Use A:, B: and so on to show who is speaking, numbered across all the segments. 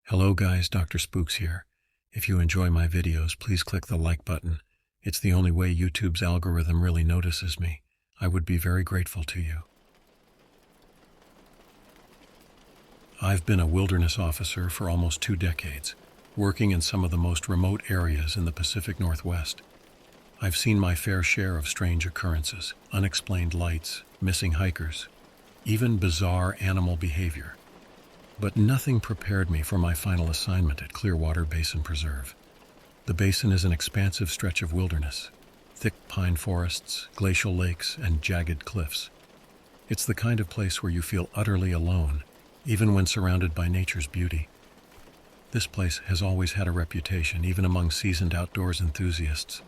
A: Hello guys, Dr. Spooks here. If you enjoy my videos, please click the like button. It's the only way YouTube's algorithm really notices me. I would be very grateful to you. I've been a wilderness officer for almost 2 decades, working in some of the most remote areas in the Pacific Northwest. I've seen my fair share of strange occurrences, unexplained lights, missing hikers, even bizarre animal behavior. But nothing prepared me for my final assignment at Clearwater Basin Preserve. The basin is an expansive stretch of wilderness, thick pine forests, glacial lakes, and jagged cliffs. It's the kind of place where you feel utterly alone, even when surrounded by nature's beauty. This place has always had a reputation, even among seasoned outdoors enthusiasts.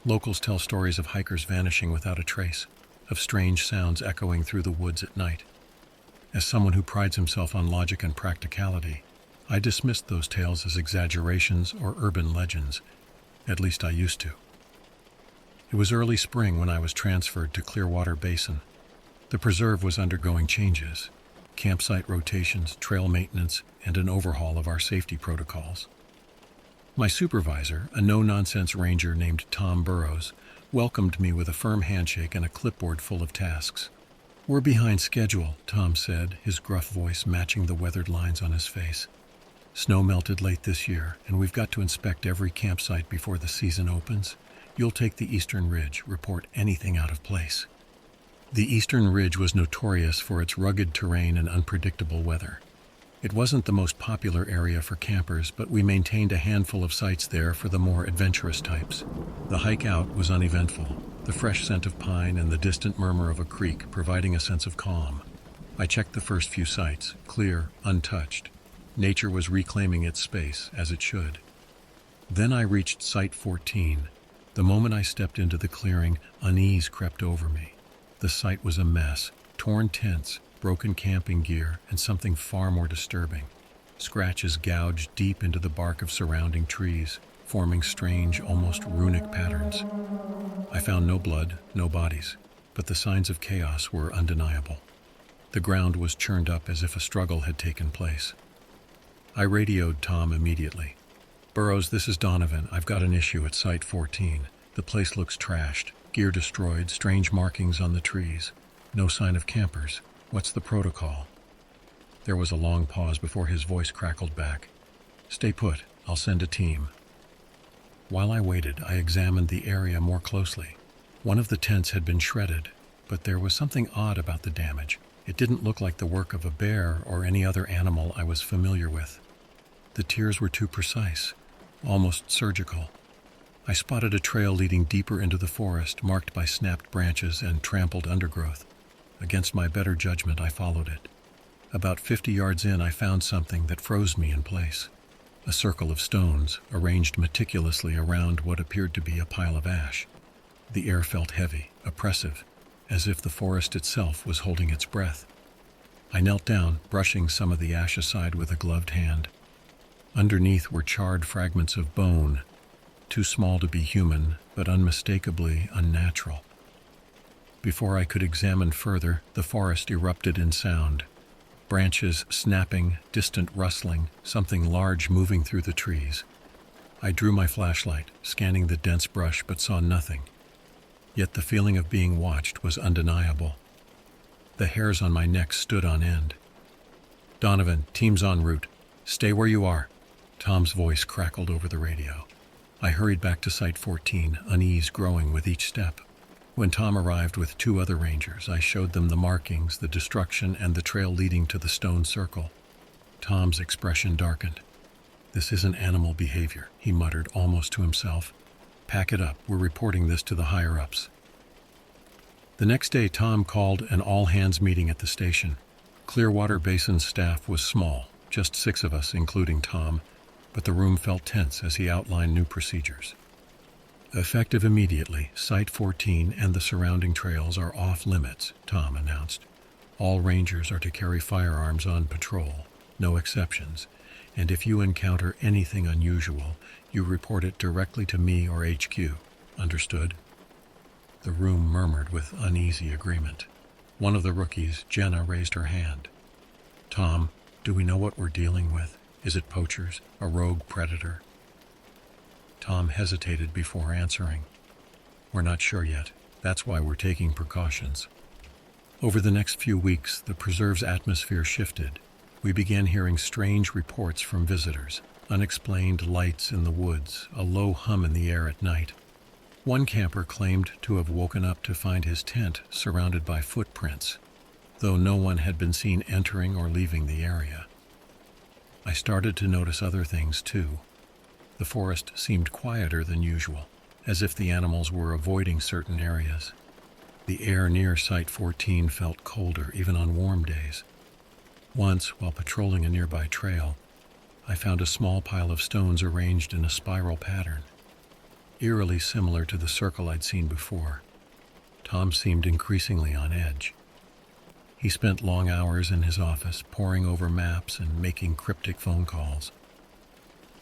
A: Locals tell stories of hikers vanishing without a trace, of strange sounds echoing through the woods at night. As someone who prides himself on logic and practicality, I dismissed those tales as exaggerations or urban legends. At least I used to. It was early spring when I was transferred to Clearwater Basin. The preserve was undergoing changes, campsite rotations, trail maintenance, and an overhaul of our safety protocols. My supervisor, a no-nonsense ranger named Tom Burrows, welcomed me with a firm handshake and a clipboard full of tasks. "We're behind schedule," Tom said, his gruff voice matching the weathered lines on his face. "Snow melted late this year, and we've got to inspect every campsite before the season opens. You'll take the Eastern Ridge, report anything out of place." The Eastern Ridge was notorious for its rugged terrain and unpredictable weather. It wasn't the most popular area for campers, but we maintained a handful of sites there for the more adventurous types. The hike out was uneventful, the fresh scent of pine and the distant murmur of a creek providing a sense of calm. I checked the first few sites, clear, untouched. Nature was reclaiming its space, as it should. Then I reached Site 14. The moment I stepped into the clearing, unease crept over me. The site was a mess, torn tents, broken camping gear, and something far more disturbing. Scratches gouged deep into the bark of surrounding trees, forming strange, almost runic patterns. I found no blood, no bodies, but the signs of chaos were undeniable. The ground was churned up as if a struggle had taken place. I radioed Tom immediately. "Burrows, this is Donovan. I've got an issue at Site 14. The place looks trashed, gear destroyed, strange markings on the trees. No sign of campers. What's the protocol?" There was a long pause before his voice crackled back. "Stay put. I'll send a team." While I waited, I examined the area more closely. One of the tents had been shredded, but there was something odd about the damage. It didn't look like the work of a bear or any other animal I was familiar with. The tears were too precise, almost surgical. I spotted a trail leading deeper into the forest, marked by snapped branches and trampled undergrowth. Against my better judgment, I followed it. About 50 yards in, I found something that froze me in place. A circle of stones, arranged meticulously around what appeared to be a pile of ash. The air felt heavy, oppressive, as if the forest itself was holding its breath. I knelt down, brushing some of the ash aside with a gloved hand. Underneath were charred fragments of bone, too small to be human, but unmistakably unnatural. Before I could examine further, the forest erupted in sound. Branches snapping, distant rustling, something large moving through the trees. I drew my flashlight, scanning the dense brush, but saw nothing. Yet the feeling of being watched was undeniable. The hairs on my neck stood on end. "Donovan, team's en route. Stay where you are." Tom's voice crackled over the radio. I hurried back to Site 14, unease growing with each step. When Tom arrived with 2 other rangers, I showed them the markings, the destruction, and the trail leading to the stone circle. Tom's expression darkened. "This isn't animal behavior," he muttered almost to himself. "Pack it up. We're reporting this to the higher-ups." The next day, Tom called an all-hands meeting at the station. Clearwater Basin's staff was small, just 6 of us, including Tom, but the room felt tense as he outlined new procedures. "Effective immediately, Site 14 and the surrounding trails are off limits," Tom announced. "All rangers are to carry firearms on patrol, no exceptions, and if you encounter anything unusual, you report it directly to me or HQ. Understood?" The room murmured with uneasy agreement. One of the rookies, Jenna, raised her hand. "Tom, do we know what we're dealing with?" Is it poachers? A rogue predator? Tom hesitated before answering. We're not sure yet. That's why we're taking precautions. Over the next few weeks, the preserve's atmosphere shifted. We began hearing strange reports from visitors, unexplained lights in the woods, a low hum in the air at night. One camper claimed to have woken up to find his tent surrounded by footprints, though no one had been seen entering or leaving the area. I started to notice other things too. The forest seemed quieter than usual, as if the animals were avoiding certain areas. The air near Site 14 felt colder, even on warm days. Once, while patrolling a nearby trail, I found a small pile of stones arranged in a spiral pattern, eerily similar to the circle I'd seen before. Tom seemed increasingly on edge. He spent long hours in his office, poring over maps and making cryptic phone calls.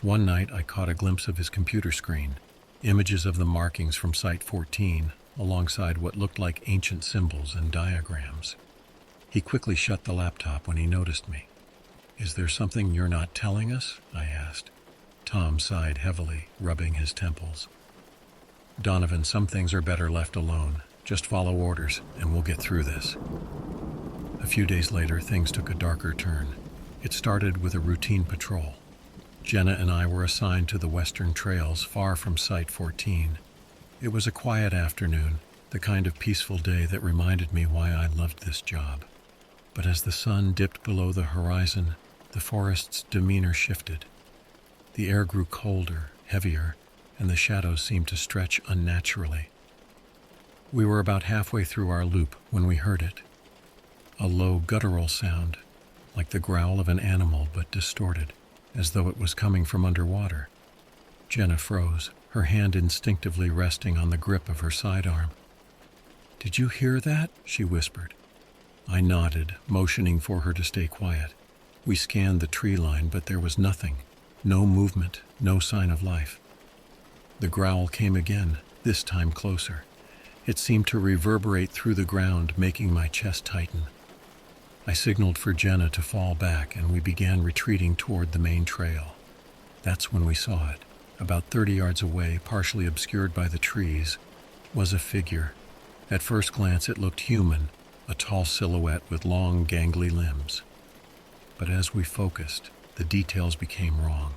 A: One night, I caught a glimpse of his computer screen, images of the markings from Site 14, alongside what looked like ancient symbols and diagrams. He quickly shut the laptop when he noticed me. Is there something you're not telling us? I asked. Tom sighed heavily, rubbing his temples. Donovan, some things are better left alone. Just follow orders, and we'll get through this. A few days later, things took a darker turn. It started with a routine patrol. Jenna and I were assigned to the western trails far from Site 14. It was a quiet afternoon, the kind of peaceful day that reminded me why I loved this job. But as the sun dipped below the horizon, the forest's demeanor shifted. The air grew colder, heavier, and the shadows seemed to stretch unnaturally. We were about halfway through our loop when we heard it. A low guttural sound, like the growl of an animal but distorted, as though it was coming from underwater. Jenna froze, her hand instinctively resting on the grip of her sidearm. "Did you hear that?" she whispered. I nodded, motioning for her to stay quiet. We scanned the tree line, but there was nothing. No movement, no sign of life. The growl came again, this time closer. It seemed to reverberate through the ground, making my chest tighten. I signaled for Jenna to fall back, and we began retreating toward the main trail. That's when we saw it. About 30 yards away, partially obscured by the trees, was a figure. At first glance it looked human, a tall silhouette with long, gangly limbs. But as we focused, the details became wrong.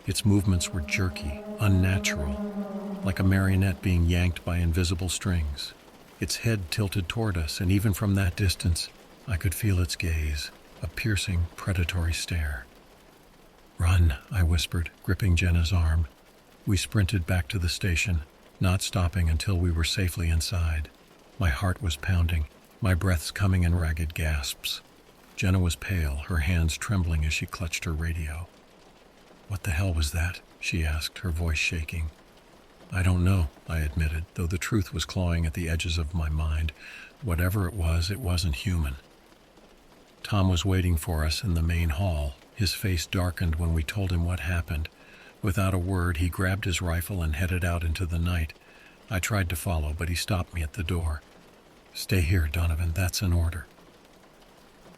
A: Its movements were jerky, unnatural, like a marionette being yanked by invisible strings. Its head tilted toward us, and even from that distance, I could feel its gaze, a piercing, predatory stare. "Run," I whispered, gripping Jenna's arm. We sprinted back to the station, not stopping until we were safely inside. My heart was pounding, my breaths coming in ragged gasps. Jenna was pale, her hands trembling as she clutched her radio. "What the hell was that?" she asked, her voice shaking. "I don't know," I admitted, though the truth was clawing at the edges of my mind. Whatever it wasn't human. Tom was waiting for us in the main hall. His face darkened when we told him what happened. Without a word, he grabbed his rifle and headed out into the night. I tried to follow, but he stopped me at the door. "Stay here, Donovan, that's an order."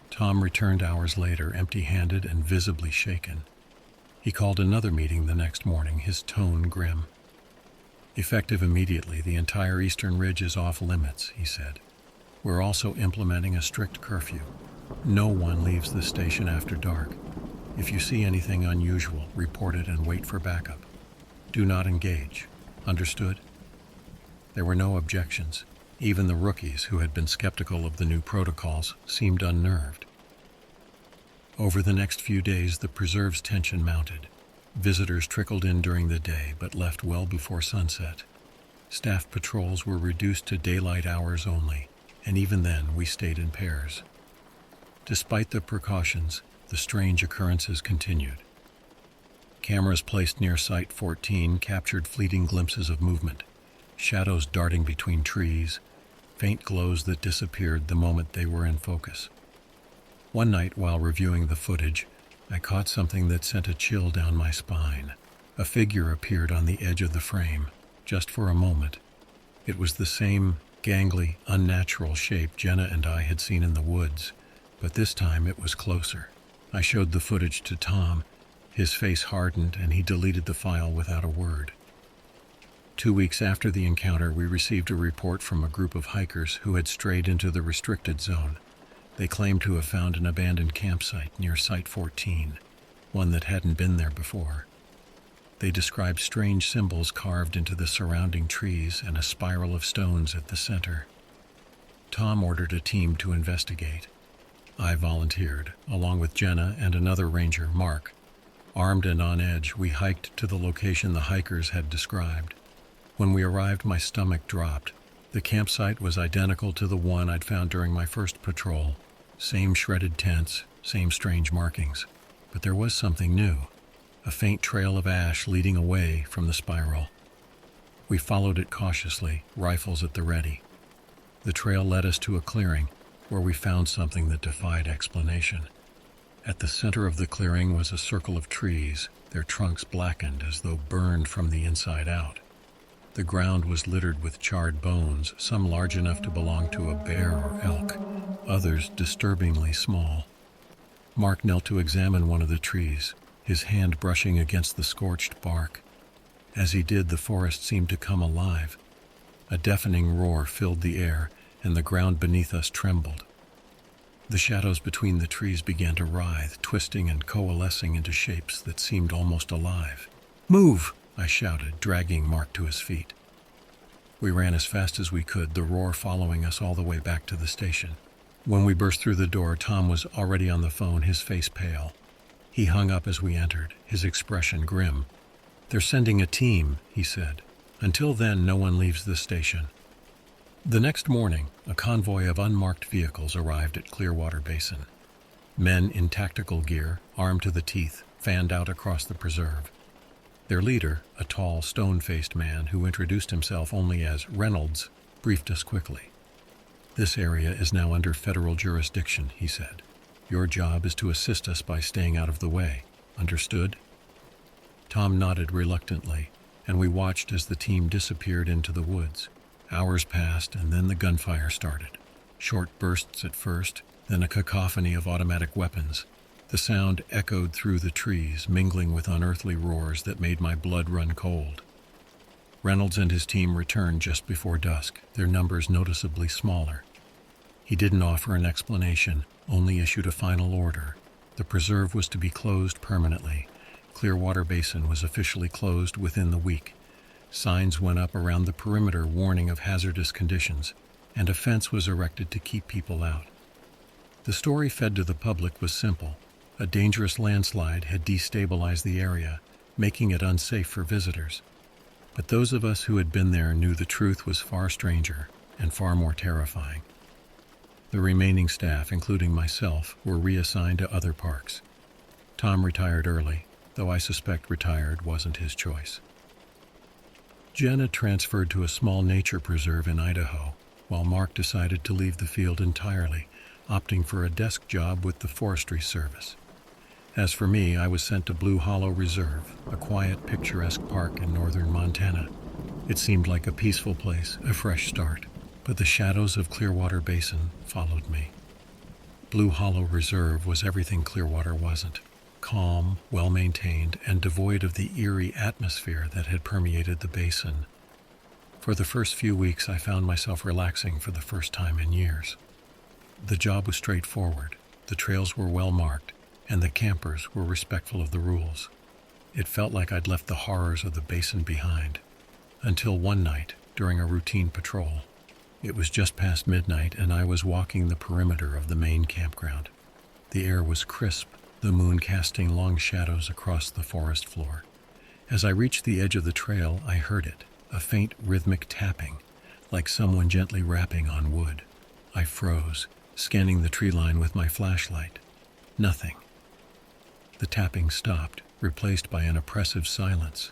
A: Tom returned hours later, empty-handed and visibly shaken. He called another meeting the next morning, his tone grim. "Effective immediately, the entire eastern ridge is off limits," he said. "We're also implementing a strict curfew. No one leaves the station after dark. If you see anything unusual, report it and wait for backup. Do not engage. Understood?" There were no objections. Even the rookies, who had been skeptical of the new protocols, seemed unnerved. Over the next few days, the preserve's tension mounted. Visitors trickled in during the day, but left well before sunset. Staff patrols were reduced to daylight hours only, and even then we stayed in pairs. Despite the precautions, the strange occurrences continued. Cameras placed near Site 14 captured fleeting glimpses of movement, shadows darting between trees, faint glows that disappeared the moment they were in focus. One night, while reviewing the footage, I caught something that sent a chill down my spine. A figure appeared on the edge of the frame, just for a moment. It was the same gangly, unnatural shape Jenna and I had seen in the woods, but this time it was closer. I showed the footage to Tom, His face hardened and he deleted the file without a word. 2 weeks after the encounter, we received a report from a group of hikers who had strayed into the restricted zone. They claimed to have found an abandoned campsite near Site 14, one that hadn't been there before. They described strange symbols carved into the surrounding trees and a spiral of stones at the center. Tom ordered a team to investigate. I volunteered, along with Jenna and another ranger, Mark. Armed and on edge, we hiked to the location the hikers had described. When we arrived, my stomach dropped. The campsite was identical to the one I'd found during my first patrol. Same shredded tents, same strange markings. But there was something new, a faint trail of ash leading away from the spiral. We followed it cautiously, rifles at the ready. The trail led us to a clearing, where we found something that defied explanation. At the center of the clearing was a circle of trees, their trunks blackened as though burned from the inside out. The ground was littered with charred bones, some large enough to belong to a bear or elk, others disturbingly small. Mark knelt to examine one of the trees, his hand brushing against the scorched bark. As he did, the forest seemed to come alive. A deafening roar filled the air, and the ground beneath us trembled. The shadows between the trees began to writhe, twisting and coalescing into shapes that seemed almost alive. "Move!" I shouted, dragging Mark to his feet. We ran as fast as we could, the roar following us all the way back to the station. When we burst through the door, Tom was already on the phone, his face pale. He hung up as we entered, his expression grim. "They're sending a team," he said. "Until then, no one leaves the station." The next morning, a convoy of unmarked vehicles arrived at Clearwater Basin. Men in tactical gear, armed to the teeth, fanned out across the preserve. Their leader, a tall, stone-faced man who introduced himself only as Reynolds, briefed us quickly. "This area is now under federal jurisdiction," he said. "Your job is to assist us by staying out of the way. Understood?" Tom nodded reluctantly, and we watched as the team disappeared into the woods. Hours passed, and then the gunfire started. Short bursts at first, then a cacophony of automatic weapons. The sound echoed through the trees, mingling with unearthly roars that made my blood run cold. Reynolds and his team returned just before dusk, their numbers noticeably smaller. He didn't offer an explanation, only issued a final order. The preserve was to be closed permanently. Clearwater Basin was officially closed within the week. Signs went up around the perimeter warning of hazardous conditions, and a fence was erected to keep people out. The story fed to the public was simple. A dangerous landslide had destabilized the area, making it unsafe for visitors. But those of us who had been there knew the truth was far stranger and far more terrifying. The remaining staff, including myself, were reassigned to other parks. Tom retired early, though I suspect retired wasn't his choice. Jenna transferred to a small nature preserve in Idaho, while Mark decided to leave the field entirely, opting for a desk job with the Forestry Service. As for me, I was sent to Blue Hollow Reserve, a quiet, picturesque park in northern Montana. It seemed like a peaceful place, a fresh start, but the shadows of Clearwater Basin followed me. Blue Hollow Reserve was everything Clearwater wasn't. Calm, well-maintained, and devoid of the eerie atmosphere that had permeated the basin. For the first few weeks, I found myself relaxing for the first time in years. The job was straightforward, the trails were well-marked, and the campers were respectful of the rules. It felt like I'd left the horrors of the basin behind. Until one night, during a routine patrol. It was just past midnight, and I was walking the perimeter of the main campground. The air was crisp, the moon casting long shadows across the forest floor. As I reached the edge of the trail, I heard it, a faint rhythmic tapping, like someone gently rapping on wood. I froze, scanning the tree line with my flashlight. Nothing. The tapping stopped, replaced by an oppressive silence.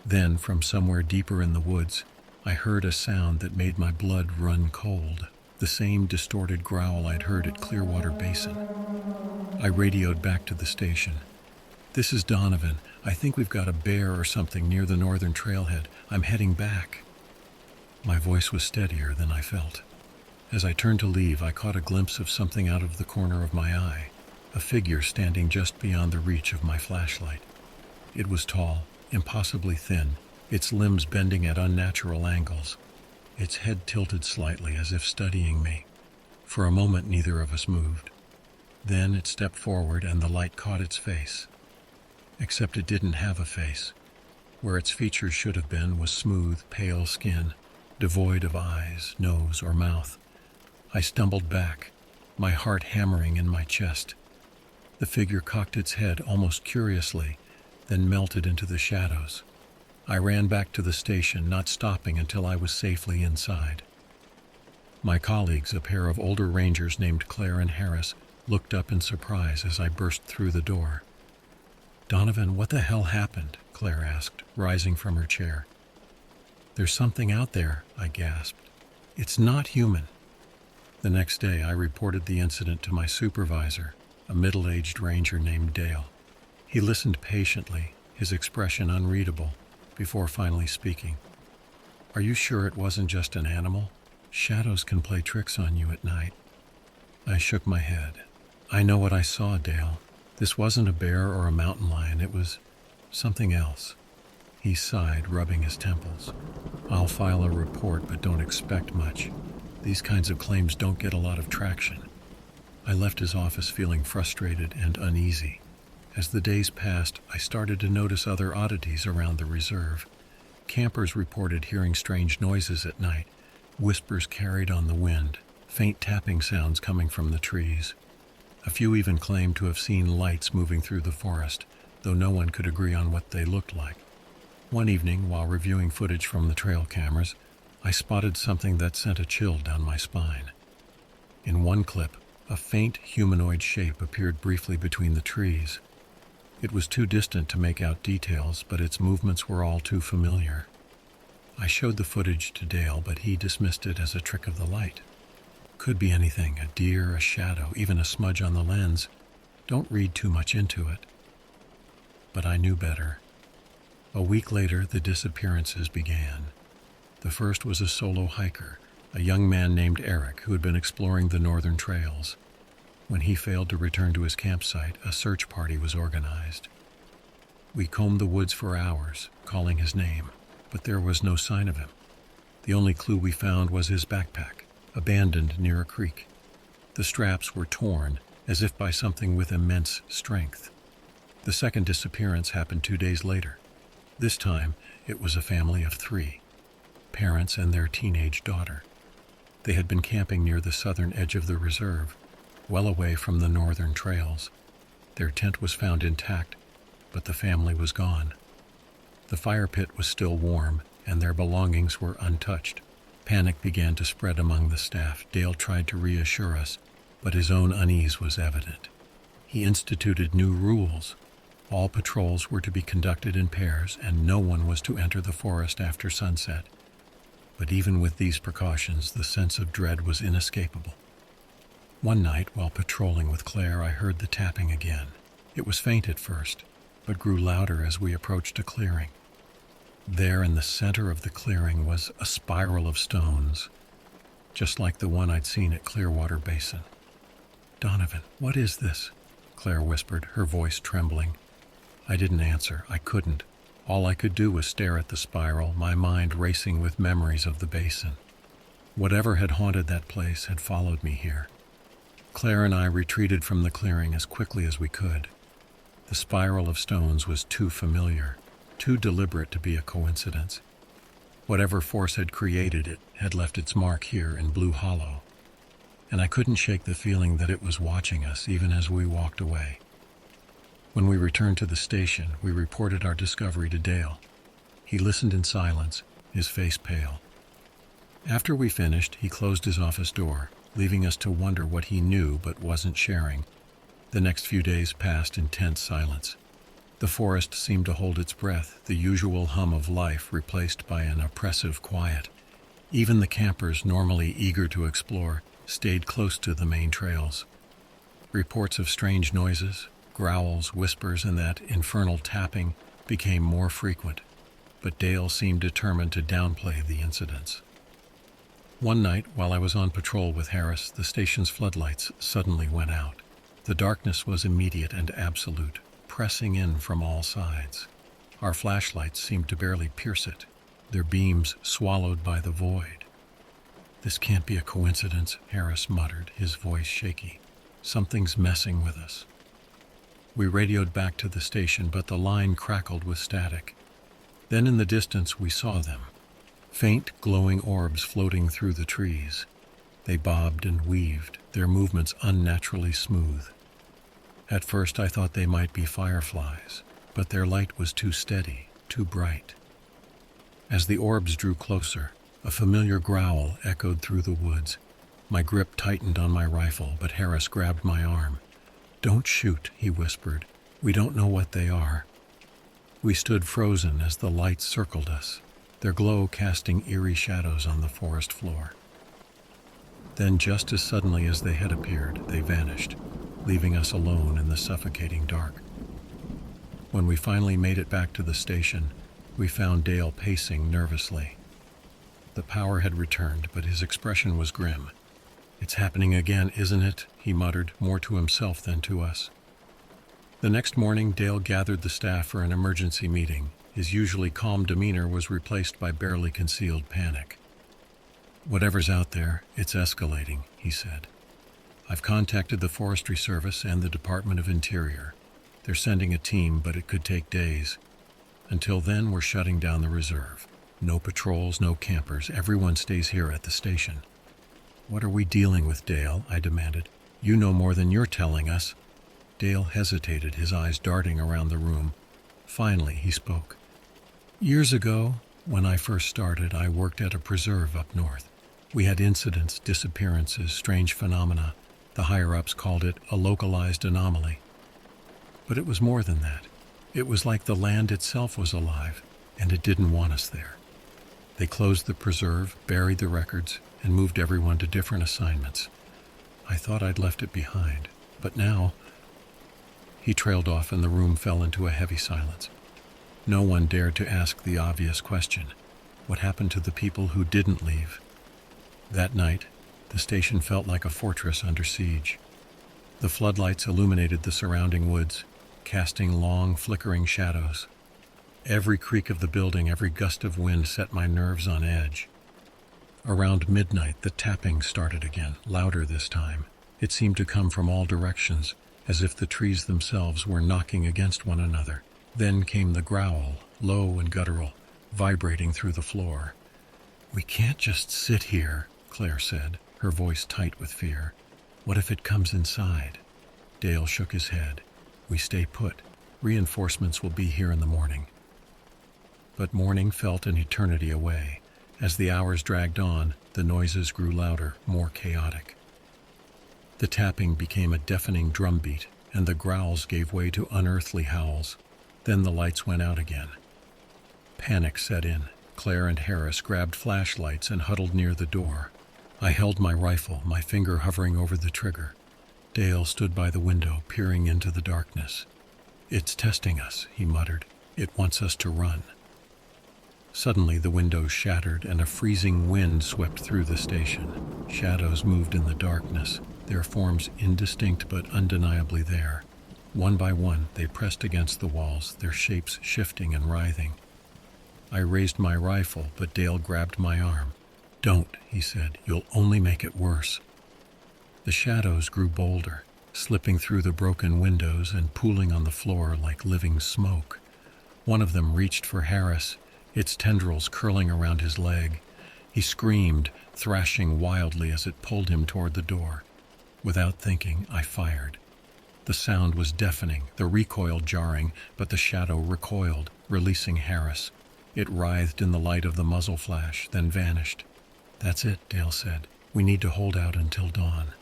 A: Then, from somewhere deeper in the woods, I heard a sound that made my blood run cold, the same distorted growl I'd heard at Clearwater Basin. I radioed back to the station. "This is Donovan. I think we've got a bear or something near the northern trailhead. I'm heading back." My voice was steadier than I felt. As I turned to leave, I caught a glimpse of something out of the corner of my eye, a figure standing just beyond the reach of my flashlight. It was tall, impossibly thin, its limbs bending at unnatural angles, its head tilted slightly as if studying me. For a moment neither of us moved. Then it stepped forward and the light caught its face. Except it didn't have a face. Where its features should have been was smooth, pale skin, devoid of eyes, nose, or mouth. I stumbled back, my heart hammering in my chest. The figure cocked its head almost curiously, then melted into the shadows. I ran back to the station, not stopping until I was safely inside. My colleagues, a pair of older rangers named Claire and Harris, looked up in surprise as I burst through the door. "Donovan, what the hell happened?" Claire asked, rising from her chair. "There's something out there," I gasped. "It's not human." The next day, I reported the incident to my supervisor, a middle-aged ranger named Dale. He listened patiently, his expression unreadable, before finally speaking. "Are you sure it wasn't just an animal? Shadows can play tricks on you at night." I shook my head. "I know what I saw, Dale. This wasn't a bear or a mountain lion, it was something else." He sighed, rubbing his temples. "I'll file a report, but don't expect much. These kinds of claims don't get a lot of traction." I left his office feeling frustrated and uneasy. As the days passed, I started to notice other oddities around the reserve. Campers reported hearing strange noises at night, whispers carried on the wind, faint tapping sounds coming from the trees. A few even claimed to have seen lights moving through the forest, though no one could agree on what they looked like. One evening, while reviewing footage from the trail cameras, I spotted something that sent a chill down my spine. In one clip, a faint humanoid shape appeared briefly between the trees. It was too distant to make out details, but its movements were all too familiar. I showed the footage to Dale, but he dismissed it as a trick of the light. Could be anything, a deer, a shadow, even a smudge on the lens. Don't read too much into it. But I knew better. A week later, the disappearances began. The first was a solo hiker, a young man named Eric who had been exploring the northern trails. When he failed to return to his campsite, a search party was organized. We combed the woods for hours, calling his name, but there was no sign of him. The only clue we found was his backpack, abandoned near a creek. The straps were torn, as if by something with immense strength. The second disappearance happened 2 days later. This time, it was a family of 3, parents and their teenage daughter. They had been camping near the southern edge of the reserve, well away from the northern trails. Their tent was found intact, but the family was gone. The fire pit was still warm, and their belongings were untouched. Panic began to spread among the staff. Dale tried to reassure us, but his own unease was evident. He instituted new rules. All patrols were to be conducted in pairs, and no one was to enter the forest after sunset. But even with these precautions, the sense of dread was inescapable. One night, while patrolling with Claire, I heard the tapping again. It was faint at first, but grew louder as we approached a clearing. There in the center of the clearing was a spiral of stones, just like the one I'd seen at Clearwater Basin. "Donovan, what is this?" Claire whispered, her voice trembling. I didn't answer. I couldn't. All I could do was stare at the spiral, my mind racing with memories of the basin. Whatever had haunted that place had followed me here. Claire and I retreated from the clearing as quickly as we could. The spiral of stones was too familiar, too deliberate to be a coincidence. Whatever force had created it had left its mark here in Blue Hollow, and I couldn't shake the feeling that it was watching us even as we walked away. When we returned to the station, we reported our discovery to Dale. He listened in silence, his face pale. After we finished, he closed his office door, leaving us to wonder what he knew but wasn't sharing. The next few days passed in tense silence. The forest seemed to hold its breath, the usual hum of life replaced by an oppressive quiet. Even the campers, normally eager to explore, stayed close to the main trails. Reports of strange noises, growls, whispers, and that infernal tapping became more frequent, but Dale seemed determined to downplay the incidents. One night, while I was on patrol with Harris, the station's floodlights suddenly went out. The darkness was immediate and absolute, pressing in from all sides. Our flashlights seemed to barely pierce it, their beams swallowed by the void. "This can't be a coincidence," Harris muttered, his voice shaky. "Something's messing with us." We radioed back to the station, but the line crackled with static. Then in the distance we saw them. Faint, glowing orbs floating through the trees. They bobbed and weaved, their movements unnaturally smooth. At first I thought they might be fireflies, but their light was too steady, too bright. As the orbs drew closer, a familiar growl echoed through the woods. My grip tightened on my rifle, but Harris grabbed my arm. "Don't shoot," he whispered. "We don't know what they are." We stood frozen as the lights circled us, their glow casting eerie shadows on the forest floor. Then, just as suddenly as they had appeared, they vanished, leaving us alone in the suffocating dark. When we finally made it back to the station, we found Dale pacing nervously. The power had returned, but his expression was grim. "It's happening again, isn't it?" he muttered, more to himself than to us. The next morning, Dale gathered the staff for an emergency meeting. His usually calm demeanor was replaced by barely concealed panic. "Whatever's out there, it's escalating," he said. "I've contacted the Forestry Service and the Department of Interior. They're sending a team, but it could take days. Until then, we're shutting down the reserve. No patrols, no campers. Everyone stays here at the station." "What are we dealing with, Dale?" I demanded. "You know more than you're telling us." Dale hesitated, his eyes darting around the room. Finally, he spoke. "Years ago, when I first started, I worked at a preserve up north. We had incidents, disappearances, strange phenomena. The higher-ups called it a localized anomaly. But it was more than that. It was like the land itself was alive, and it didn't want us there. They closed the preserve, buried the records, and moved everyone to different assignments. I thought I'd left it behind, but now—" He trailed off and the room fell into a heavy silence. No one dared to ask the obvious question: what happened to the people who didn't leave? That night, the station felt like a fortress under siege. The floodlights illuminated the surrounding woods, casting long, flickering shadows. Every creak of the building, every gust of wind set my nerves on edge. Around midnight, the tapping started again, louder this time. It seemed to come from all directions, as if the trees themselves were knocking against one another. Then came the growl, low and guttural, vibrating through the floor. "We can't just sit here," Claire said, her voice tight with fear. "What if it comes inside?" Dale shook his head. "We stay put. Reinforcements will be here in the morning." But morning felt an eternity away. As the hours dragged on, the noises grew louder, more chaotic. The tapping became a deafening drumbeat, and the growls gave way to unearthly howls. Then the lights went out again. Panic set in. Claire and Harris grabbed flashlights and huddled near the door. I held my rifle, my finger hovering over the trigger. Dale stood by the window, peering into the darkness. "It's testing us," he muttered. "It wants us to run." Suddenly the windows shattered and a freezing wind swept through the station. Shadows moved in the darkness, their forms indistinct but undeniably there. One by one, they pressed against the walls, their shapes shifting and writhing. I raised my rifle, but Dale grabbed my arm. "Don't," he said. "You'll only make it worse." The shadows grew bolder, slipping through the broken windows and pooling on the floor like living smoke. One of them reached for Harris, its tendrils curling around his leg. He screamed, thrashing wildly as it pulled him toward the door. Without thinking, I fired. The sound was deafening, the recoil jarring, but the shadow recoiled, releasing Harris. It writhed in the light of the muzzle flash, then vanished. "That's it," Dale said. "We need to hold out until dawn."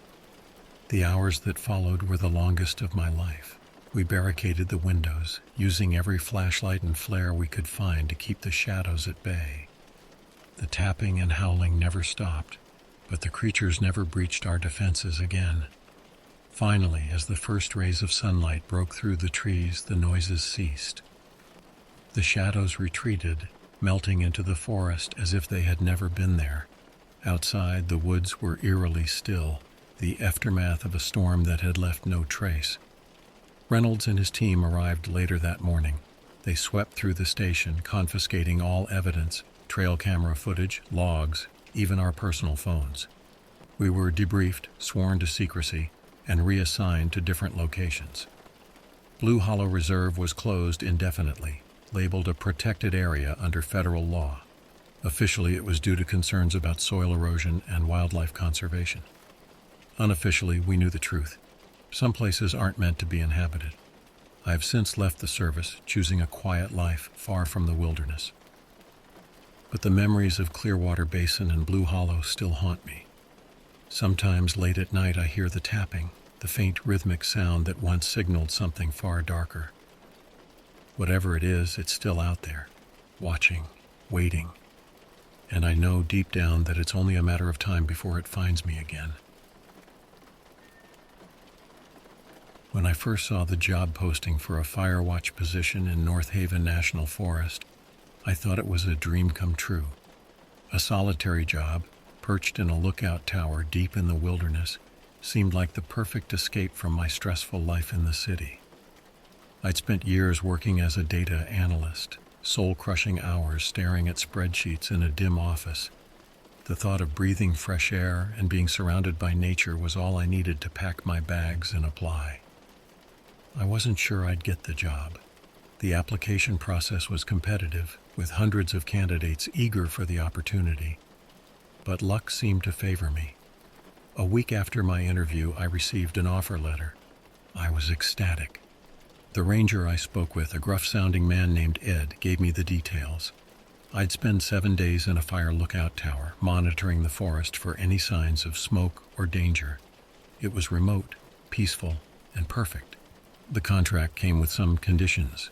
A: The hours that followed were the longest of my life. We barricaded the windows, using every flashlight and flare we could find to keep the shadows at bay. The tapping and howling never stopped, but the creatures never breached our defenses again. Finally, as the first rays of sunlight broke through the trees, the noises ceased. The shadows retreated, melting into the forest as if they had never been there. Outside, the woods were eerily still, the aftermath of a storm that had left no trace. Reynolds and his team arrived later that morning. They swept through the station, confiscating all evidence, trail camera footage, logs, even our personal phones. We were debriefed, sworn to secrecy, and reassigned to different locations. Blue Hollow Reserve was closed indefinitely, labeled a protected area under federal law. Officially, it was due to concerns about soil erosion and wildlife conservation. Unofficially, we knew the truth. Some places aren't meant to be inhabited. I have since left the service, choosing a quiet life far from the wilderness. But the memories of Clearwater Basin and Blue Hollow still haunt me. Sometimes late at night I hear the tapping, the faint rhythmic sound that once signaled something far darker. Whatever it is, it's still out there, watching, waiting. And I know deep down that it's only a matter of time before it finds me again. When I first saw the job posting for a fire watch position in North Haven National Forest, I thought it was a dream come true. A solitary job, perched in a lookout tower deep in the wilderness, seemed like the perfect escape from my stressful life in the city. I'd spent years working as a data analyst, soul-crushing hours staring at spreadsheets in a dim office. The thought of breathing fresh air and being surrounded by nature was all I needed to pack my bags and apply. I wasn't sure I'd get the job. The application process was competitive, with hundreds of candidates eager for the opportunity. But luck seemed to favor me. A week after my interview, I received an offer letter. I was ecstatic. The ranger I spoke with, a gruff-sounding man named Ed, gave me the details. I'd spend 7 days in a fire lookout tower, monitoring the forest for any signs of smoke or danger. It was remote, peaceful, and perfect. The contract came with some conditions.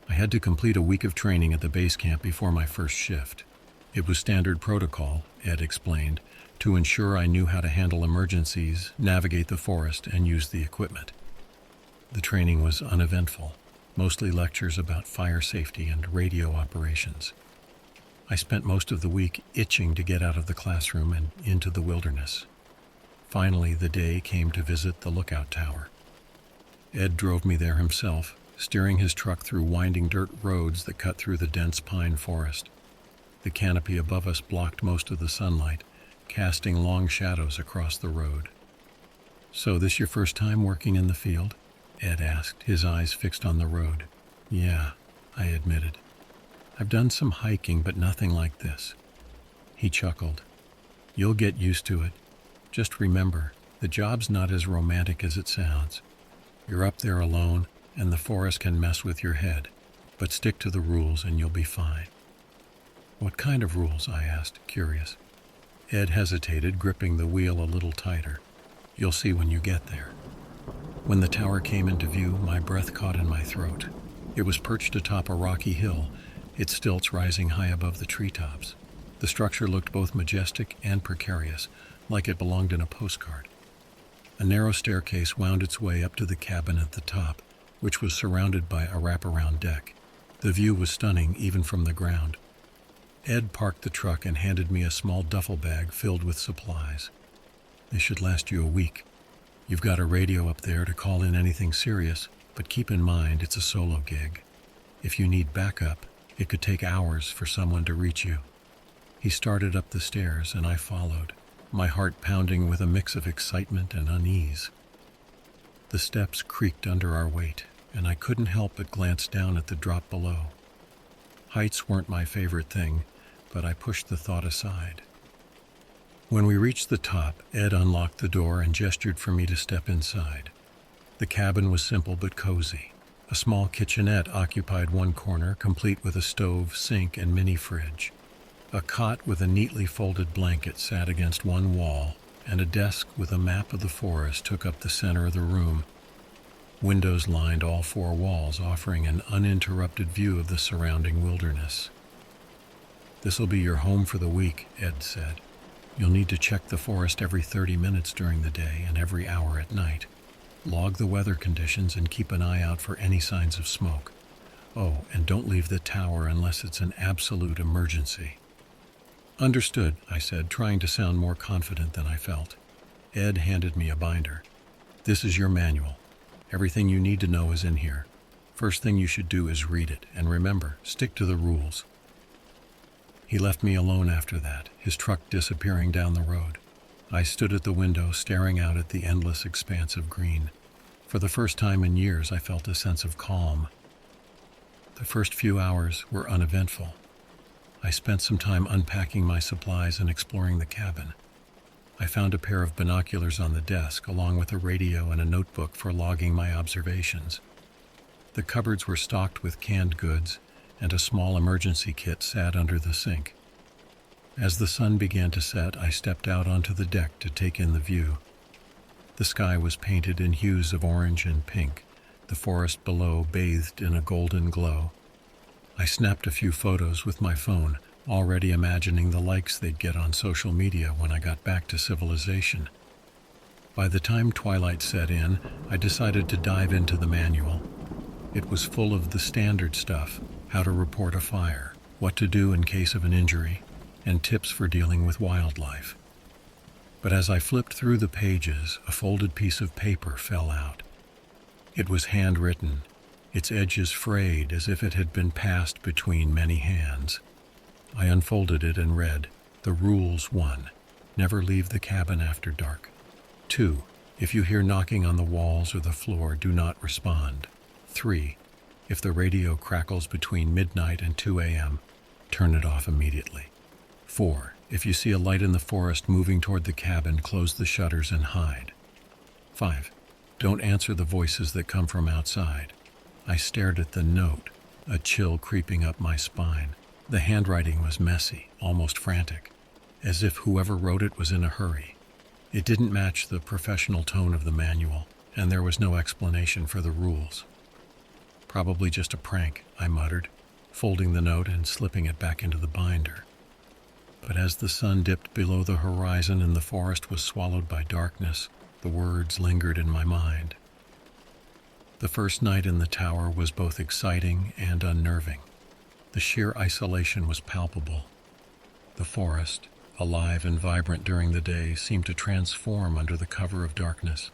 A: I had to complete a week of training at the base camp before my first shift. It was standard protocol, Ed explained, to ensure I knew how to handle emergencies, navigate the forest, and use the equipment. The training was uneventful, mostly lectures about fire safety and radio operations. I spent most of the week itching to get out of the classroom and into the wilderness. Finally, the day came to visit the lookout tower. Ed drove me there himself, steering his truck through winding dirt roads that cut through the dense pine forest. The canopy above us blocked most of the sunlight, casting long shadows across the road. "So this your first time working in the field?" Ed asked, his eyes fixed on the road. "Yeah," I admitted. "I've done some hiking, but nothing like this." He chuckled. "You'll get used to it. Just remember, the job's not as romantic as it sounds. You're up there alone, and the forest can mess with your head, but stick to the rules and you'll be fine." "What kind of rules?" I asked, curious. Ed hesitated, gripping the wheel a little tighter. "You'll see when you get there." When the tower came into view, my breath caught in my throat. It was perched atop a rocky hill, its stilts rising high above the treetops. The structure looked both majestic and precarious, like it belonged in a postcard. A narrow staircase wound its way up to the cabin at the top, which was surrounded by a wraparound deck. The view was stunning even from the ground. Ed parked the truck and handed me a small duffel bag filled with supplies. "This should last you a week. You've got a radio up there to call in anything serious, but keep in mind it's a solo gig. If you need backup, it could take hours for someone to reach you." He started up the stairs and I followed, my heart pounding with a mix of excitement and unease. The steps creaked under our weight, and I couldn't help but glance down at the drop below. Heights weren't my favorite thing, but I pushed the thought aside. When we reached the top, Ed unlocked the door and gestured for me to step inside. The cabin was simple but cozy. A small kitchenette occupied one corner, complete with a stove, sink, and mini fridge. A cot with a neatly folded blanket sat against one wall, and a desk with a map of the forest took up the center of the room. Windows lined all 4 walls, offering an uninterrupted view of the surrounding wilderness. "This'll be your home for the week," Ed said. "You'll need to check the forest every 30 minutes during the day and every hour at night. Log the weather conditions and keep an eye out for any signs of smoke. Oh, and don't leave the tower unless it's an absolute emergency." "Understood," I said, trying to sound more confident than I felt. Ed handed me a binder. "This is your manual. Everything you need to know is in here. First thing you should do is read it, and remember, stick to the rules." He left me alone after that, his truck disappearing down the road. I stood at the window staring out at the endless expanse of green. For the first time in years, I felt a sense of calm. The first few hours were uneventful. I spent some time unpacking my supplies and exploring the cabin. I found a pair of binoculars on the desk, along with a radio and a notebook for logging my observations. The cupboards were stocked with canned goods, and a small emergency kit sat under the sink. As the sun began to set, I stepped out onto the deck to take in the view. The sky was painted in hues of orange and pink, the forest below bathed in a golden glow. I snapped a few photos with my phone, already imagining the likes they'd get on social media when I got back to civilization. By the time twilight set in, I decided to dive into the manual. It was full of the standard stuff: how to report a fire, what to do in case of an injury, and tips for dealing with wildlife. But as I flipped through the pages, a folded piece of paper fell out. It was handwritten, its edges frayed as if it had been passed between many hands. I unfolded it and read, "The rules 1. Never leave the cabin after dark. 2. If you hear knocking on the walls or the floor, do not respond. 3. If the radio crackles between midnight and 2 a.m., turn it off immediately. 4. If you see a light in the forest moving toward the cabin, close the shutters and hide. 5. Don't answer the voices that come from outside." I stared at the note, a chill creeping up my spine. The handwriting was messy, almost frantic, as if whoever wrote it was in a hurry. It didn't match the professional tone of the manual, and there was no explanation for the rules. "Probably just a prank," I muttered, folding the note and slipping it back into the binder. But as the sun dipped below the horizon and the forest was swallowed by darkness, the words lingered in my mind. The first night in the tower was both exciting and unnerving. The sheer isolation was palpable. The forest, alive and vibrant during the day, seemed to transform under the cover of darkness.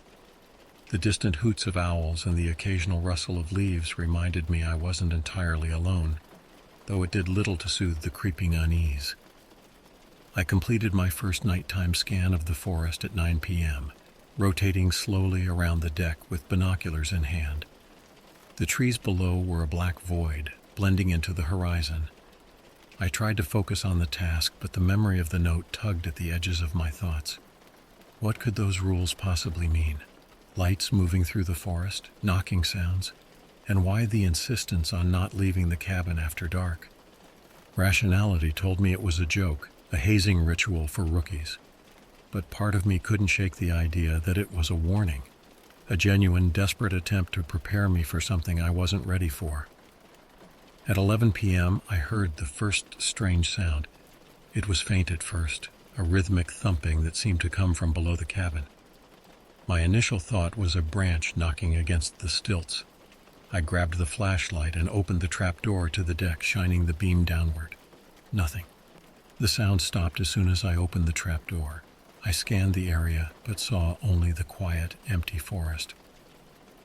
A: The distant hoots of owls and the occasional rustle of leaves reminded me I wasn't entirely alone, though it did little to soothe the creeping unease. I completed my first nighttime scan of the forest at 9 p.m., rotating slowly around the deck with binoculars in hand. The trees below were a black void, blending into the horizon. I tried to focus on the task, but the memory of the note tugged at the edges of my thoughts. What could those rules possibly mean? Lights moving through the forest, knocking sounds, and why the insistence on not leaving the cabin after dark? Rationality told me it was a joke, a hazing ritual for rookies. But part of me couldn't shake the idea that it was a warning, a genuine, desperate attempt to prepare me for something I wasn't ready for. At 11 p.m., I heard the first strange sound. It was faint at first, a rhythmic thumping that seemed to come from below the cabin. My initial thought was a branch knocking against the stilts. I grabbed the flashlight and opened the trapdoor to the deck, shining the beam downward. Nothing. The sound stopped as soon as I opened the trapdoor. I scanned the area, but saw only the quiet, empty forest.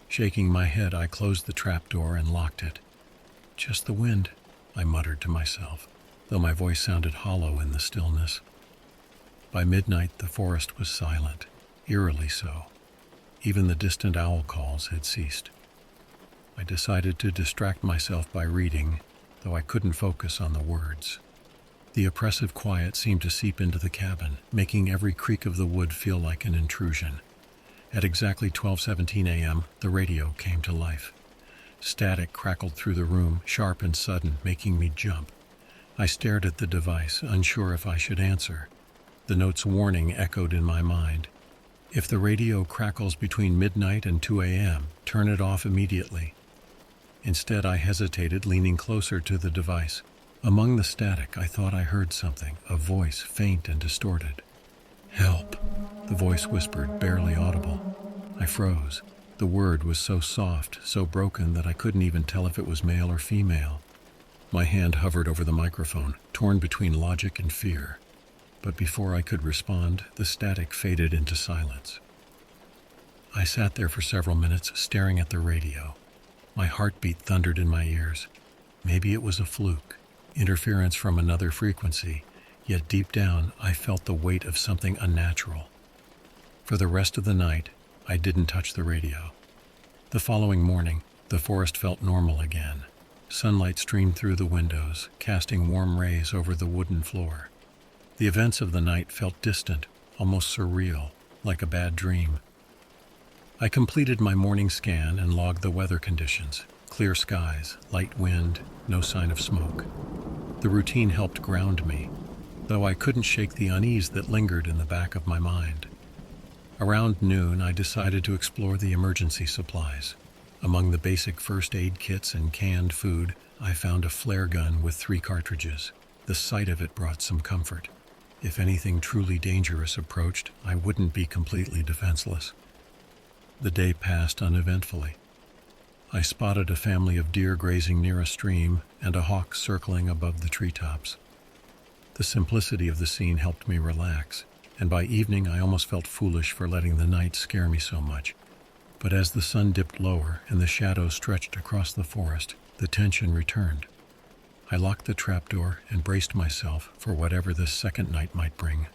A: Shaking my head, I closed the trapdoor and locked it. "Just the wind," I muttered to myself, though my voice sounded hollow in the stillness. By midnight, the forest was silent, eerily so. Even the distant owl calls had ceased. I decided to distract myself by reading, though I couldn't focus on the words. The oppressive quiet seemed to seep into the cabin, making every creak of the wood feel like an intrusion. At exactly 12:17 a.m., the radio came to life. Static crackled through the room, sharp and sudden, making me jump. I stared at the device, unsure if I should answer. The note's warning echoed in my mind. "If the radio crackles between midnight and 2 a.m., turn it off immediately." Instead, I hesitated, leaning closer to the device. Among the static, I thought I heard something, a voice, faint and distorted. "Help," the voice whispered, barely audible. I froze. The word was so soft, so broken that I couldn't even tell if it was male or female. My hand hovered over the microphone, torn between logic and fear. But before I could respond, the static faded into silence. I sat there for several minutes, staring at the radio. My heartbeat thundered in my ears. Maybe it was a fluke, interference from another frequency, yet deep down I felt the weight of something unnatural. For the rest of the night, I didn't touch the radio. The following morning, the forest felt normal again. Sunlight streamed through the windows, casting warm rays over the wooden floor. The events of the night felt distant, almost surreal, like a bad dream. I completed my morning scan and logged the weather conditions. Clear skies, light wind, no sign of smoke. The routine helped ground me, though I couldn't shake the unease that lingered in the back of my mind. Around noon, I decided to explore the emergency supplies. Among the basic first aid kits and canned food, I found a flare gun with 3 cartridges. The sight of it brought some comfort. If anything truly dangerous approached, I wouldn't be completely defenseless. The day passed uneventfully. I spotted a family of deer grazing near a stream and a hawk circling above the treetops. The simplicity of the scene helped me relax, and by evening I almost felt foolish for letting the night scare me so much. But as the sun dipped lower and the shadows stretched across the forest, the tension returned. I locked the trapdoor and braced myself for whatever this second night might bring.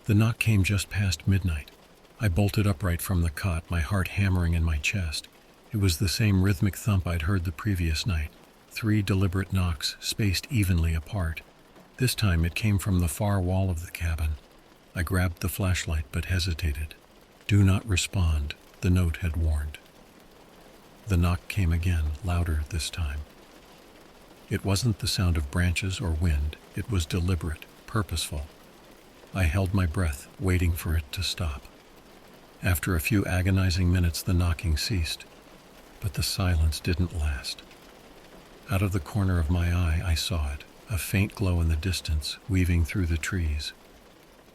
A: The knock came just past midnight. I bolted upright from the cot, my heart hammering in my chest. It was the same rhythmic thump I'd heard the previous night. 3 deliberate knocks, spaced evenly apart. This time it came from the far wall of the cabin. I grabbed the flashlight but hesitated. "Do not respond," the note had warned. The knock came again, louder this time. It wasn't the sound of branches or wind. It was deliberate, purposeful. I held my breath, waiting for it to stop. After a few agonizing minutes, the knocking ceased. But the silence didn't last. Out of the corner of my eye, I saw it, a faint glow in the distance, weaving through the trees.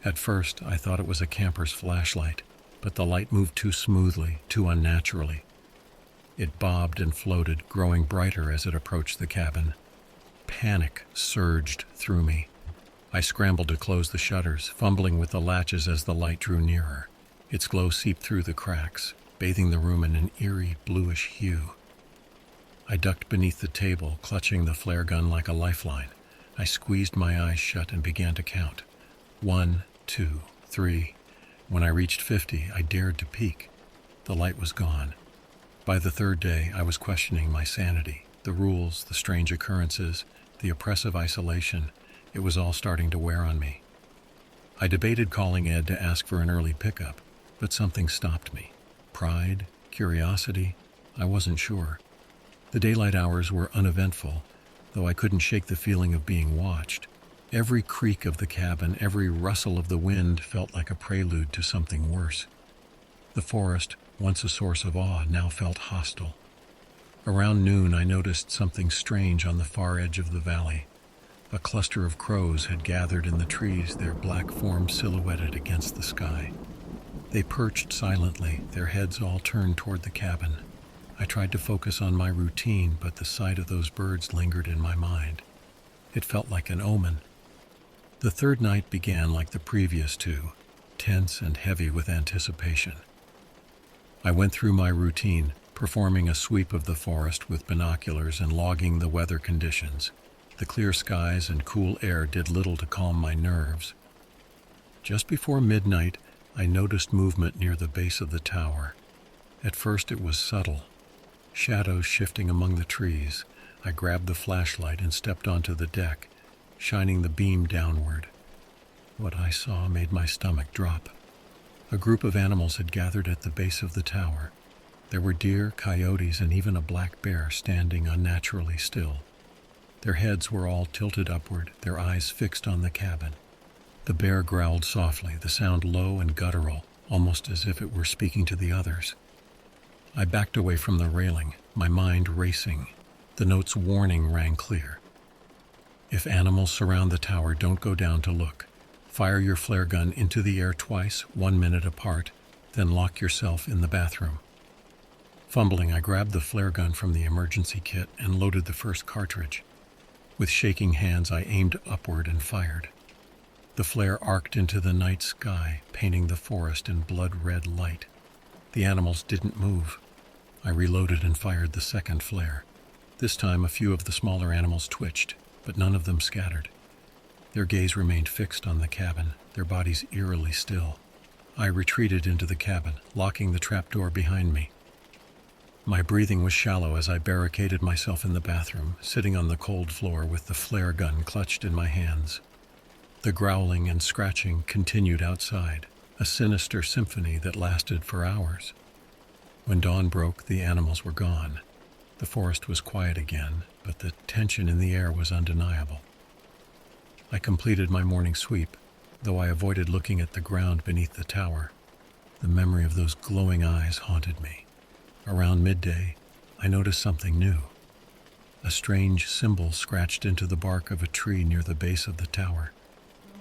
A: At first, I thought it was a camper's flashlight, but the light moved too smoothly, too unnaturally. It bobbed and floated, growing brighter as it approached the cabin. Panic surged through me. I scrambled to close the shutters, fumbling with the latches as the light drew nearer. Its glow seeped through the cracks, bathing the room in an eerie, bluish hue. I ducked beneath the table, clutching the flare gun like a lifeline. I squeezed my eyes shut and began to count. 1, 2, 3. When I reached 50, I dared to peek. The light was gone. By the 3rd day, I was questioning my sanity. The rules, the strange occurrences, the oppressive isolation, it was all starting to wear on me. I debated calling Ed to ask for an early pickup, but something stopped me. Pride, curiosity, I wasn't sure. The daylight hours were uneventful, though I couldn't shake the feeling of being watched. Every creak of the cabin, every rustle of the wind felt like a prelude to something worse. The forest, once a source of awe, now felt hostile. Around noon, I noticed something strange on the far edge of the valley. A cluster of crows had gathered in the trees, their black forms silhouetted against the sky. They perched silently, their heads all turned toward the cabin. I tried to focus on my routine, but the sight of those birds lingered in my mind. It felt like an omen. The 3rd night began like the previous 2, tense and heavy with anticipation. I went through my routine, performing a sweep of the forest with binoculars and logging the weather conditions. The clear skies and cool air did little to calm my nerves. Just before midnight, I noticed movement near the base of the tower. At first it was subtle, shadows shifting among the trees. I grabbed the flashlight and stepped onto the deck, shining the beam downward. What I saw made my stomach drop. A group of animals had gathered at the base of the tower. There were deer, coyotes, and even a black bear standing unnaturally still. Their heads were all tilted upward, their eyes fixed on the cabin. The bear growled softly, the sound low and guttural, almost as if it were speaking to the others. I backed away from the railing, my mind racing. The note's warning rang clear. If animals surround the tower, don't go down to look. Fire your flare gun into the air twice, 1 minute apart, then lock yourself in the bathroom. Fumbling, I grabbed the flare gun from the emergency kit and loaded the first cartridge. With shaking hands, I aimed upward and fired. The flare arced into the night sky, painting the forest in blood-red light. The animals didn't move. I reloaded and fired the second flare. This time a few of the smaller animals twitched, but none of them scattered. Their gaze remained fixed on the cabin, their bodies eerily still. I retreated into the cabin, locking the trapdoor behind me. My breathing was shallow as I barricaded myself in the bathroom, sitting on the cold floor with the flare gun clutched in my hands. The growling and scratching continued outside, a sinister symphony that lasted for hours. When dawn broke, the animals were gone. The forest was quiet again, but the tension in the air was undeniable. I completed my morning sweep, though I avoided looking at the ground beneath the tower. The memory of those glowing eyes haunted me. Around midday, I noticed something new. A strange symbol scratched into the bark of a tree near the base of the tower.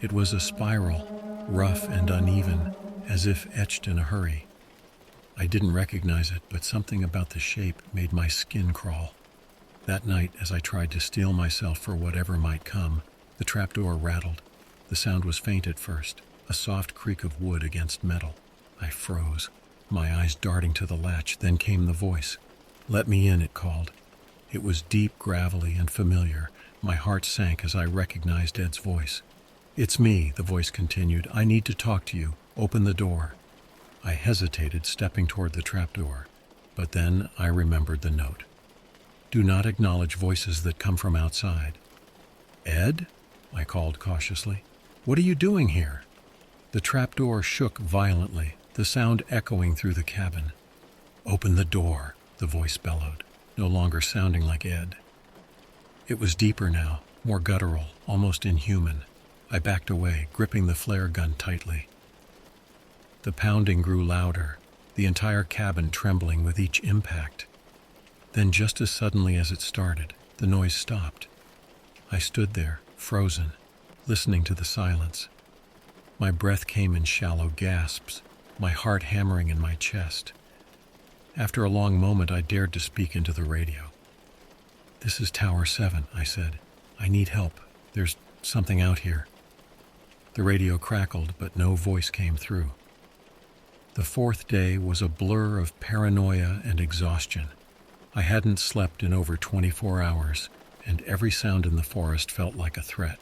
A: It was a spiral, rough and uneven, as if etched in a hurry. I didn't recognize it, but something about the shape made my skin crawl. That night, as I tried to steel myself for whatever might come, the trapdoor rattled. The sound was faint at first, a soft creak of wood against metal. I froze, my eyes darting to the latch. Then came the voice. "Let me in," it called. It was deep, gravelly, and familiar. My heart sank as I recognized Ed's voice. "It's me," the voice continued. "I need to talk to you. Open the door." I hesitated, stepping toward the trapdoor, but then I remembered the note. "Do not acknowledge voices that come from outside." "Ed?" I called cautiously. "What are you doing here?" The trapdoor shook violently, the sound echoing through the cabin. "Open the door," the voice bellowed, no longer sounding like Ed. It was deeper now, more guttural, almost inhuman. I backed away, gripping the flare gun tightly. The pounding grew louder, the entire cabin trembling with each impact. Then, just as suddenly as it started, the noise stopped. I stood there, frozen, listening to the silence. My breath came in shallow gasps, my heart hammering in my chest. After a long moment, I dared to speak into the radio. "This is Tower 7, I said. "I need help. There's something out here." The radio crackled, but no voice came through. The fourth day was a blur of paranoia and exhaustion. I hadn't slept in over 24 hours, and every sound in the forest felt like a threat.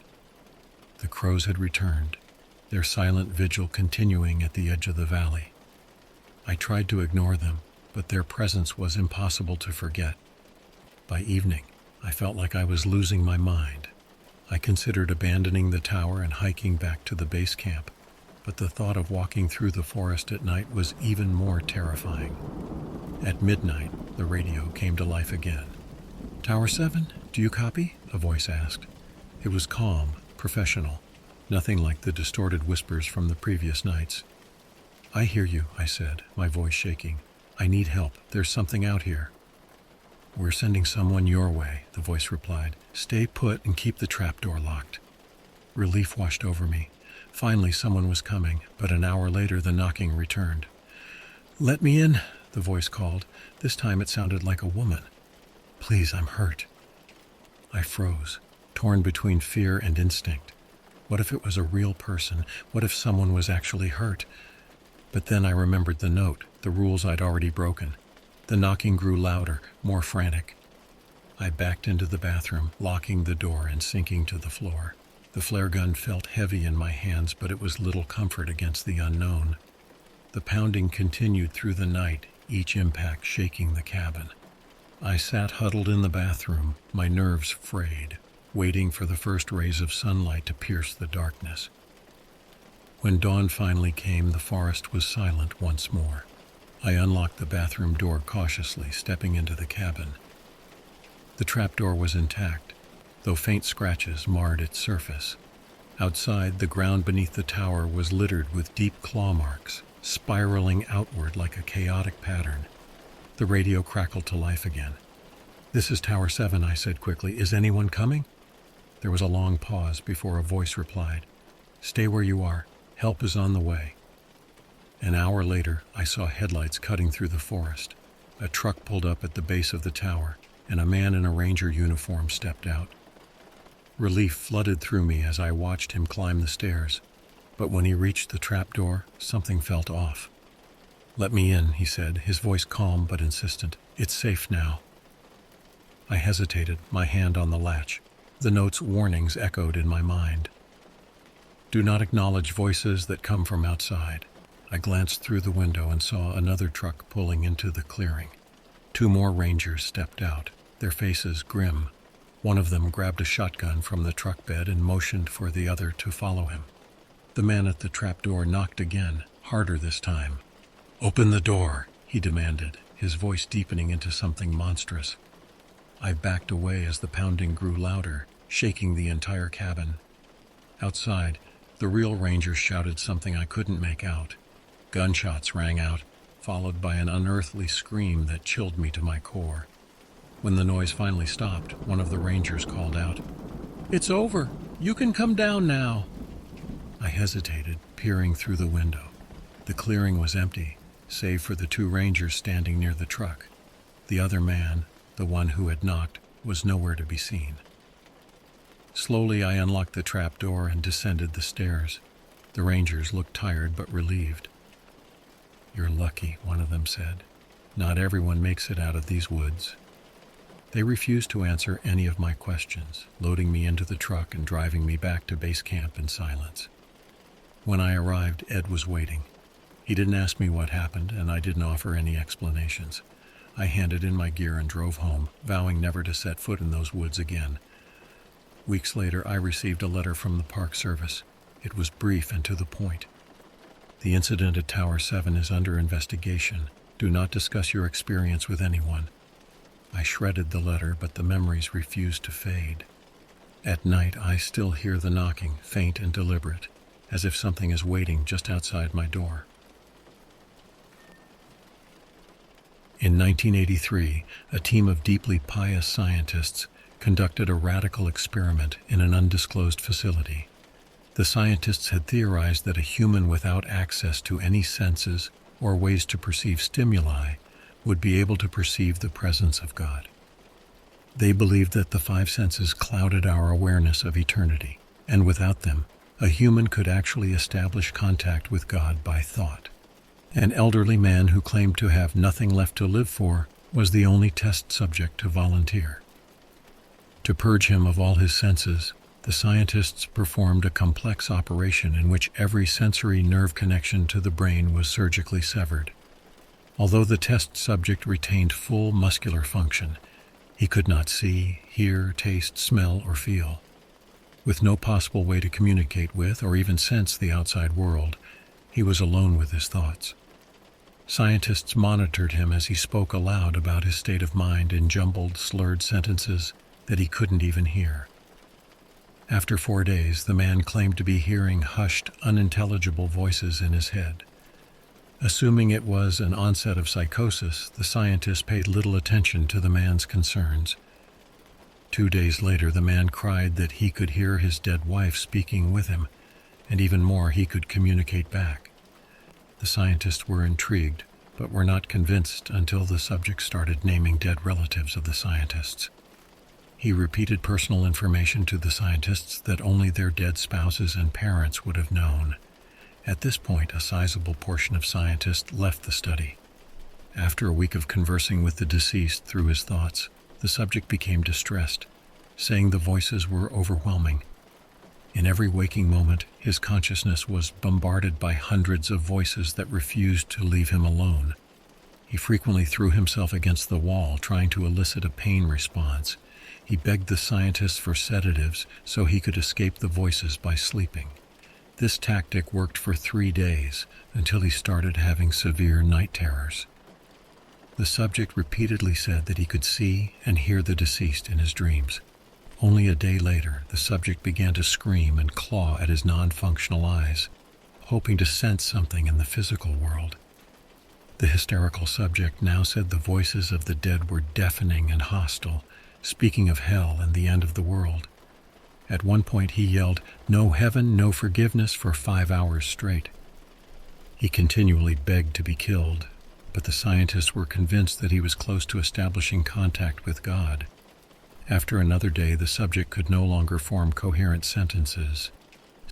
A: The crows had returned, their silent vigil continuing at the edge of the valley. I tried to ignore them, but their presence was impossible to forget. By evening, I felt like I was losing my mind. I considered abandoning the tower and hiking back to the base camp, but the thought of walking through the forest at night was even more terrifying. At midnight, the radio came to life again. "Tower 7, do you copy?" a voice asked. It was calm, professional, nothing like the distorted whispers from the previous nights. "I hear you," I said, my voice shaking. "I need help. There's something out here." "We're sending someone your way," the voice replied. "Stay put and keep the trapdoor locked." Relief washed over me. Finally, someone was coming, but an hour later the knocking returned. "Let me in," the voice called. This time it sounded like a woman. "Please, I'm hurt." I froze, torn between fear and instinct. What if it was a real person? What if someone was actually hurt? But then I remembered the note, the rules I'd already broken. The knocking grew louder, more frantic. I backed into the bathroom, locking the door and sinking to the floor. The flare gun felt heavy in my hands, but it was little comfort against the unknown. The pounding continued through the night, each impact shaking the cabin. I sat huddled in the bathroom, my nerves frayed, waiting for the first rays of sunlight to pierce the darkness. When dawn finally came, the forest was silent once more. I unlocked the bathroom door cautiously, stepping into the cabin. The trapdoor was intact, though faint scratches marred its surface. Outside, the ground beneath the tower was littered with deep claw marks, spiraling outward like a chaotic pattern. The radio crackled to life again. "This is Tower 7, I said quickly. "Is anyone coming?" There was a long pause before a voice replied. "Stay where you are. Help is on the way." An hour later, I saw headlights cutting through the forest. A truck pulled up at the base of the tower, and a man in a ranger uniform stepped out. Relief flooded through me as I watched him climb the stairs, but when he reached the trapdoor, something felt off. "Let me in," he said, his voice calm but insistent. "It's safe now." I hesitated, my hand on the latch. The note's warnings echoed in my mind. "Do not acknowledge voices that come from outside." I glanced through the window and saw another truck pulling into the clearing. 2 more rangers stepped out, their faces grim. One of them grabbed a shotgun from the truck bed and motioned for the other to follow him. The man at the trapdoor knocked again, harder this time. "Open the door," he demanded, his voice deepening into something monstrous. I backed away as the pounding grew louder, shaking the entire cabin. Outside, the real ranger shouted something I couldn't make out. Gunshots rang out, followed by an unearthly scream that chilled me to my core. When the noise finally stopped, one of the rangers called out, "It's over. You can come down now." I hesitated, peering through the window. The clearing was empty, save for the 2 rangers standing near the truck. The other man, the one who had knocked, was nowhere to be seen. Slowly I unlocked the trap door and descended the stairs. The rangers looked tired but relieved. "You're lucky," one of them said. "Not everyone makes it out of these woods." They refused to answer any of my questions, loading me into the truck and driving me back to base camp in silence. When I arrived, Ed was waiting. He didn't ask me what happened, and I didn't offer any explanations. I handed in my gear and drove home, vowing never to set foot in those woods again. Weeks later, I received a letter from the Park Service. It was brief and to the point. "The incident at Tower 7 is under investigation. Do not discuss your experience with anyone." I shredded the letter, but the memories refused to fade. At night, I still hear the knocking, faint and deliberate, as if something is waiting just outside my door. In 1983, a team of deeply pious scientists conducted a radical experiment in an undisclosed facility. The scientists had theorized that a human without access to any senses or ways to perceive stimuli would be able to perceive the presence of God. They believed that the 5 senses clouded our awareness of eternity, and without them, a human could actually establish contact with God by thought. An elderly man who claimed to have nothing left to live for was the only test subject to volunteer. To purge him of all his senses, the scientists performed a complex operation in which every sensory nerve connection to the brain was surgically severed. Although the test subject retained full muscular function, he could not see, hear, taste, smell, or feel. With no possible way to communicate with or even sense the outside world, he was alone with his thoughts. Scientists monitored him as he spoke aloud about his state of mind in jumbled, slurred sentences that he couldn't even hear. After 4 days, the man claimed to be hearing hushed, unintelligible voices in his head. Assuming it was an onset of psychosis, the scientists paid little attention to the man's concerns. 2 days later, the man cried that he could hear his dead wife speaking with him, and even more, he could communicate back. The scientists were intrigued, but were not convinced until the subject started naming dead relatives of the scientists. He repeated personal information to the scientists that only their dead spouses and parents would have known. At this point, a sizable portion of scientists left the study. After a week of conversing with the deceased through his thoughts, the subject became distressed, saying the voices were overwhelming. In every waking moment, his consciousness was bombarded by hundreds of voices that refused to leave him alone. He frequently threw himself against the wall, trying to elicit a pain response. He begged the scientists for sedatives so he could escape the voices by sleeping. This tactic worked for 3 days, until he started having severe night terrors. The subject repeatedly said that he could see and hear the deceased in his dreams. Only a day later, the subject began to scream and claw at his non-functional eyes, hoping to sense something in the physical world. The hysterical subject now said the voices of the dead were deafening and hostile, speaking of hell and the end of the world. At one point he yelled, "No heaven, no forgiveness," for 5 hours straight. He continually begged to be killed, but the scientists were convinced that he was close to establishing contact with God. After another day, the subject could no longer form coherent sentences.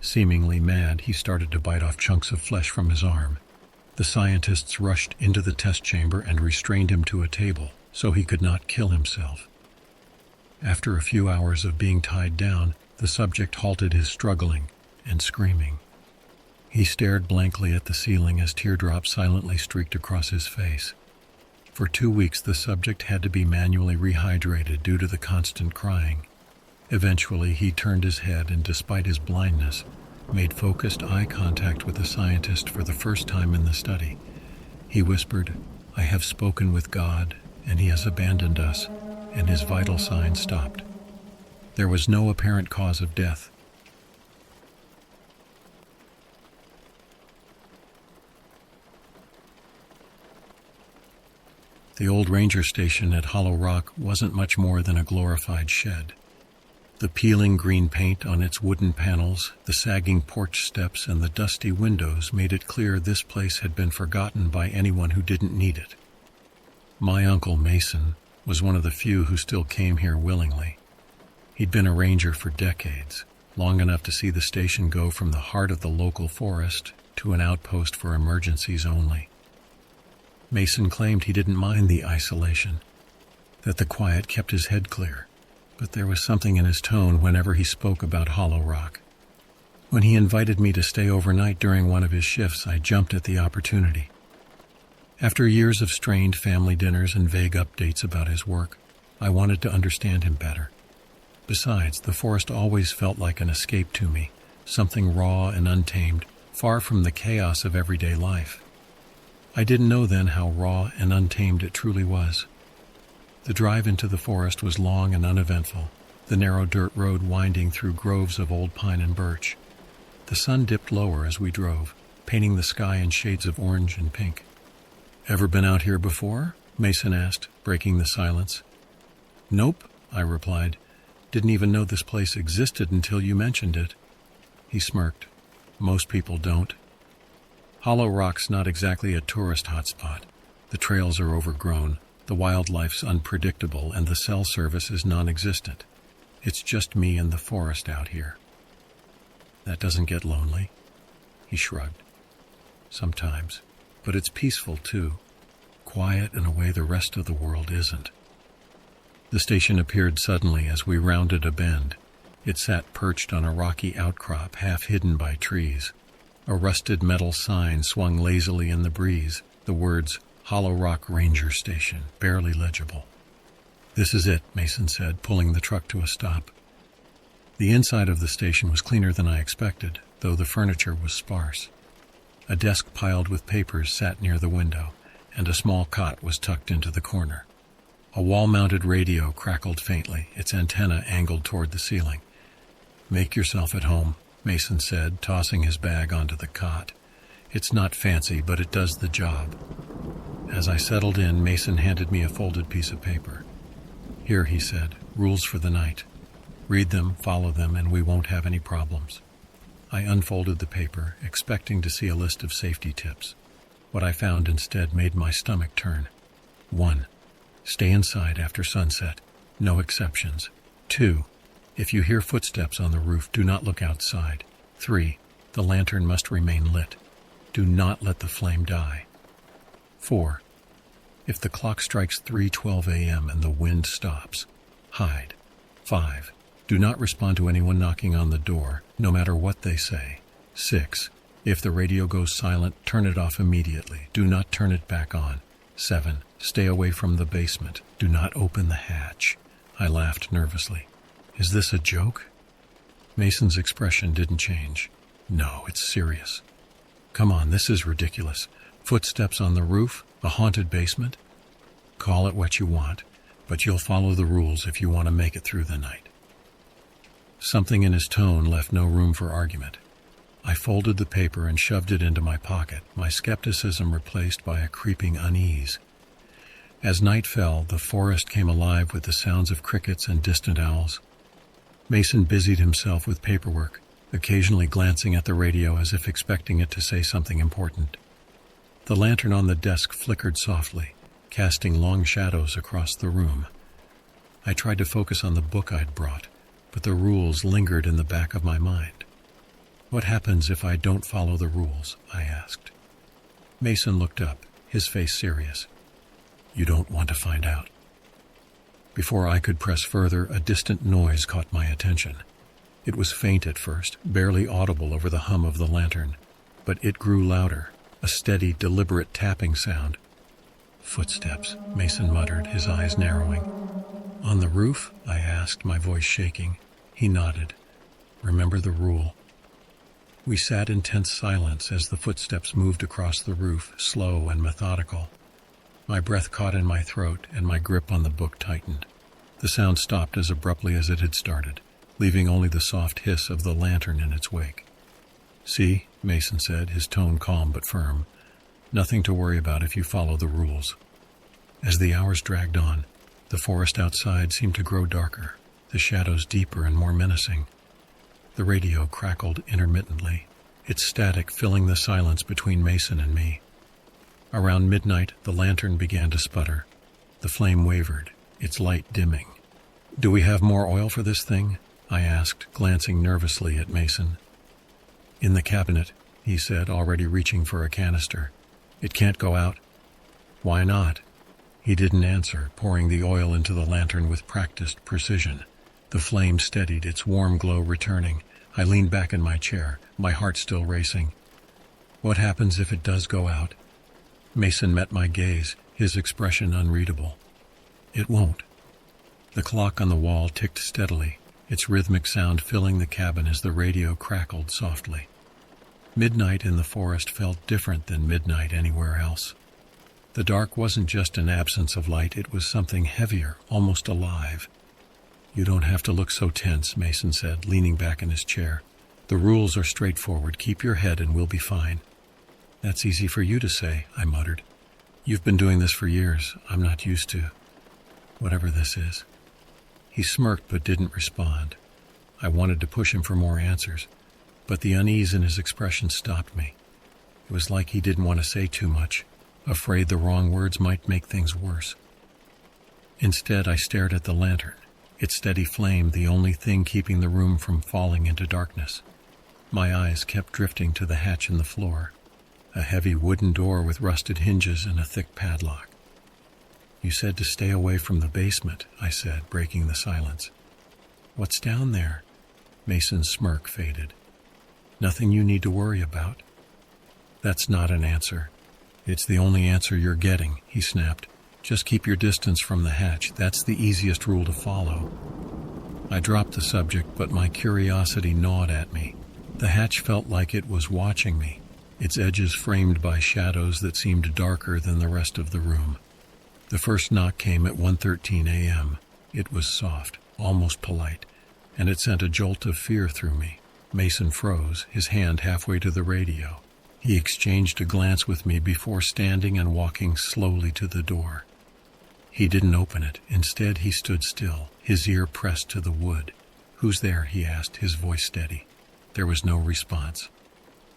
A: Seemingly mad, he started to bite off chunks of flesh from his arm. The scientists rushed into the test chamber and restrained him to a table so he could not kill himself. After a few hours of being tied down, the subject halted his struggling and screaming. He stared blankly at the ceiling as teardrops silently streaked across his face. For 2 weeks, the subject had to be manually rehydrated due to the constant crying. Eventually, he turned his head and, despite his blindness, made focused eye contact with the scientist for the first time in the study. He whispered, "I have spoken with God, and he has abandoned us," and his vital signs stopped. There was no apparent cause of death. The old ranger station at Hollow Rock wasn't much more than a glorified shed. The peeling green paint on its wooden panels, the sagging porch steps, and the dusty windows made it clear this place had been forgotten by anyone who didn't need it. My uncle Mason was one of the few who still came here willingly. He'd been a ranger for decades, long enough to see the station go from the heart of the local forest to an outpost for emergencies only. Mason claimed he didn't mind the isolation, that the quiet kept his head clear, but there was something in his tone whenever he spoke about Hollow Rock. When he invited me to stay overnight during one of his shifts, I jumped at the opportunity. After years of strained family dinners and vague updates about his work, I wanted to understand him better. Besides, the forest always felt like an escape to me, something raw and untamed, far from the chaos of everyday life. I didn't know then how raw and untamed it truly was. The drive into the forest was long and uneventful, the narrow dirt road winding through groves of old pine and birch. The sun dipped lower as we drove, painting the sky in shades of orange and pink. "Ever been out here before?" Mason asked, breaking the silence. "Nope," I replied. "Didn't even know this place existed until you mentioned it." He smirked. "Most people don't. Hollow Rock's not exactly a tourist hotspot. The trails are overgrown, the wildlife's unpredictable, and the cell service is non-existent. It's just me and the forest out here." "That doesn't get lonely?" He shrugged. "Sometimes, but it's peaceful too. Quiet in a way the rest of the world isn't." The station appeared suddenly as we rounded a bend. It sat perched on a rocky outcrop half hidden by trees. A rusted metal sign swung lazily in the breeze, the words Hollow Rock Ranger Station, barely legible. "This is it," Mason said, pulling the truck to a stop. The inside of the station was cleaner than I expected, though the furniture was sparse. A desk piled with papers sat near the window, and a small cot was tucked into the corner. A wall-mounted radio crackled faintly, its antenna angled toward the ceiling. "Make yourself at home," Mason said, tossing his bag onto the cot. "It's not fancy, but it does the job." As I settled in, Mason handed me a folded piece of paper. "Here," he said, "rules for the night. Read them, follow them, and we won't have any problems." I unfolded the paper, expecting to see a list of safety tips. What I found instead made my stomach turn. 1. Stay inside after sunset. No exceptions. 2. If you hear footsteps on the roof, do not look outside. 3. The lantern must remain lit. Do not let the flame die. 4. If the clock strikes 3:12 a.m. and the wind stops, hide. 5. Do not respond to anyone knocking on the door, no matter what they say. 6. If the radio goes silent, turn it off immediately. Do not turn it back on. 7. Stay away from the basement. Do not open the hatch. I laughed nervously. Is this a joke? Mason's expression didn't change. No, it's serious. Come on, this is ridiculous. Footsteps on the roof, a haunted basement. Call it what you want, but you'll follow the rules if you want to make it through the night. Something in his tone left no room for argument. I folded the paper and shoved it into my pocket, my skepticism replaced by a creeping unease. As night fell, the forest came alive with the sounds of crickets and distant owls. Mason busied himself with paperwork, occasionally glancing at the radio as if expecting it to say something important. The lantern on the desk flickered softly, casting long shadows across the room. I tried to focus on the book I'd brought, but the rules lingered in the back of my mind. What happens if I don't follow the rules? I asked. Mason looked up, his face serious. You don't want to find out. Before I could press further, a distant noise caught my attention. It was faint at first, barely audible over the hum of the lantern, but it grew louder, a steady, deliberate tapping sound. Footsteps, Mason muttered, his eyes narrowing. On the roof? I asked, my voice shaking. He nodded. Remember the rule. We sat in tense silence as the footsteps moved across the roof, slow and methodical. My breath caught in my throat and my grip on the book tightened. The sound stopped as abruptly as it had started, leaving only the soft hiss of the lantern in its wake. See, Mason said, his tone calm but firm. Nothing to worry about if you follow the rules. As the hours dragged on, the forest outside seemed to grow darker, the shadows deeper and more menacing. The radio crackled intermittently, its static filling the silence between Mason and me. Around midnight, the lantern began to sputter. The flame wavered, its light dimming. Do we have more oil for this thing? I asked, glancing nervously at Mason. In the cabinet, he said, already reaching for a canister. It can't go out. Why not? He didn't answer, pouring the oil into the lantern with practiced precision. The flame steadied, its warm glow returning. I leaned back in my chair, my heart still racing. What happens if it does go out? Mason met my gaze, his expression unreadable. It won't. The clock on the wall ticked steadily, its rhythmic sound filling the cabin as the radio crackled softly. Midnight in the forest felt different than midnight anywhere else. The dark wasn't just an absence of light, it was something heavier, almost alive. You don't have to look so tense, Mason said, leaning back in his chair. The rules are straightforward. Keep your head and we'll be fine. That's easy for you to say, I muttered. You've been doing this for years. I'm not used to whatever this is. He smirked but didn't respond. I wanted to push him for more answers, but the unease in his expression stopped me. It was like he didn't want to say too much, afraid the wrong words might make things worse. Instead, I stared at the lantern, its steady flame the only thing keeping the room from falling into darkness. My eyes kept drifting to the hatch in the floor, a heavy wooden door with rusted hinges and a thick padlock. You said to stay away from the basement, I said, breaking the silence. What's down there? Mason's smirk faded. Nothing you need to worry about. That's not an answer. It's the only answer you're getting, he snapped. Just keep your distance from the hatch. That's the easiest rule to follow. I dropped the subject, but my curiosity gnawed at me. The hatch felt like it was watching me, its edges framed by shadows that seemed darker than the rest of the room. The first knock came at 1:13 a.m. It was soft, almost polite, and it sent a jolt of fear through me. Mason froze, his hand halfway to the radio. He exchanged a glance with me before standing and walking slowly to the door. He didn't open it. Instead, he stood still, his ear pressed to the wood. Who's there? He asked, his voice steady. There was no response.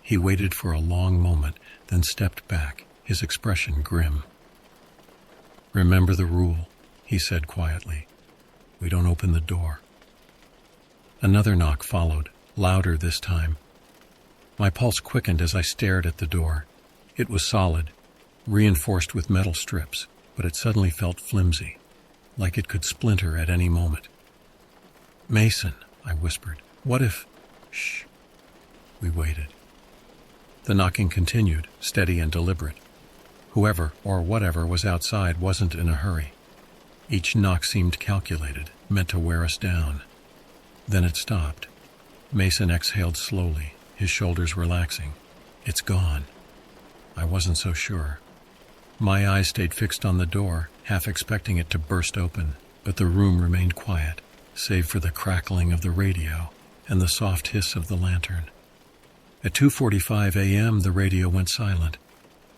A: He waited for a long moment, then stepped back, his expression grim. Remember the rule, he said quietly. We don't open the door. Another knock followed, louder this time. My pulse quickened as I stared at the door. It was solid, reinforced with metal strips, but it suddenly felt flimsy, like it could splinter at any moment. Mason, I whispered, what if... Shh. We waited. The knocking continued, steady and deliberate. Whoever or whatever was outside wasn't in a hurry. Each knock seemed calculated, meant to wear us down. Then it stopped. Mason exhaled slowly, his shoulders relaxing. It's gone. I wasn't so sure. My eyes stayed fixed on the door, half expecting it to burst open, but the room remained quiet, save for the crackling of the radio and the soft hiss of the lantern. At 2:45 a.m., the radio went silent.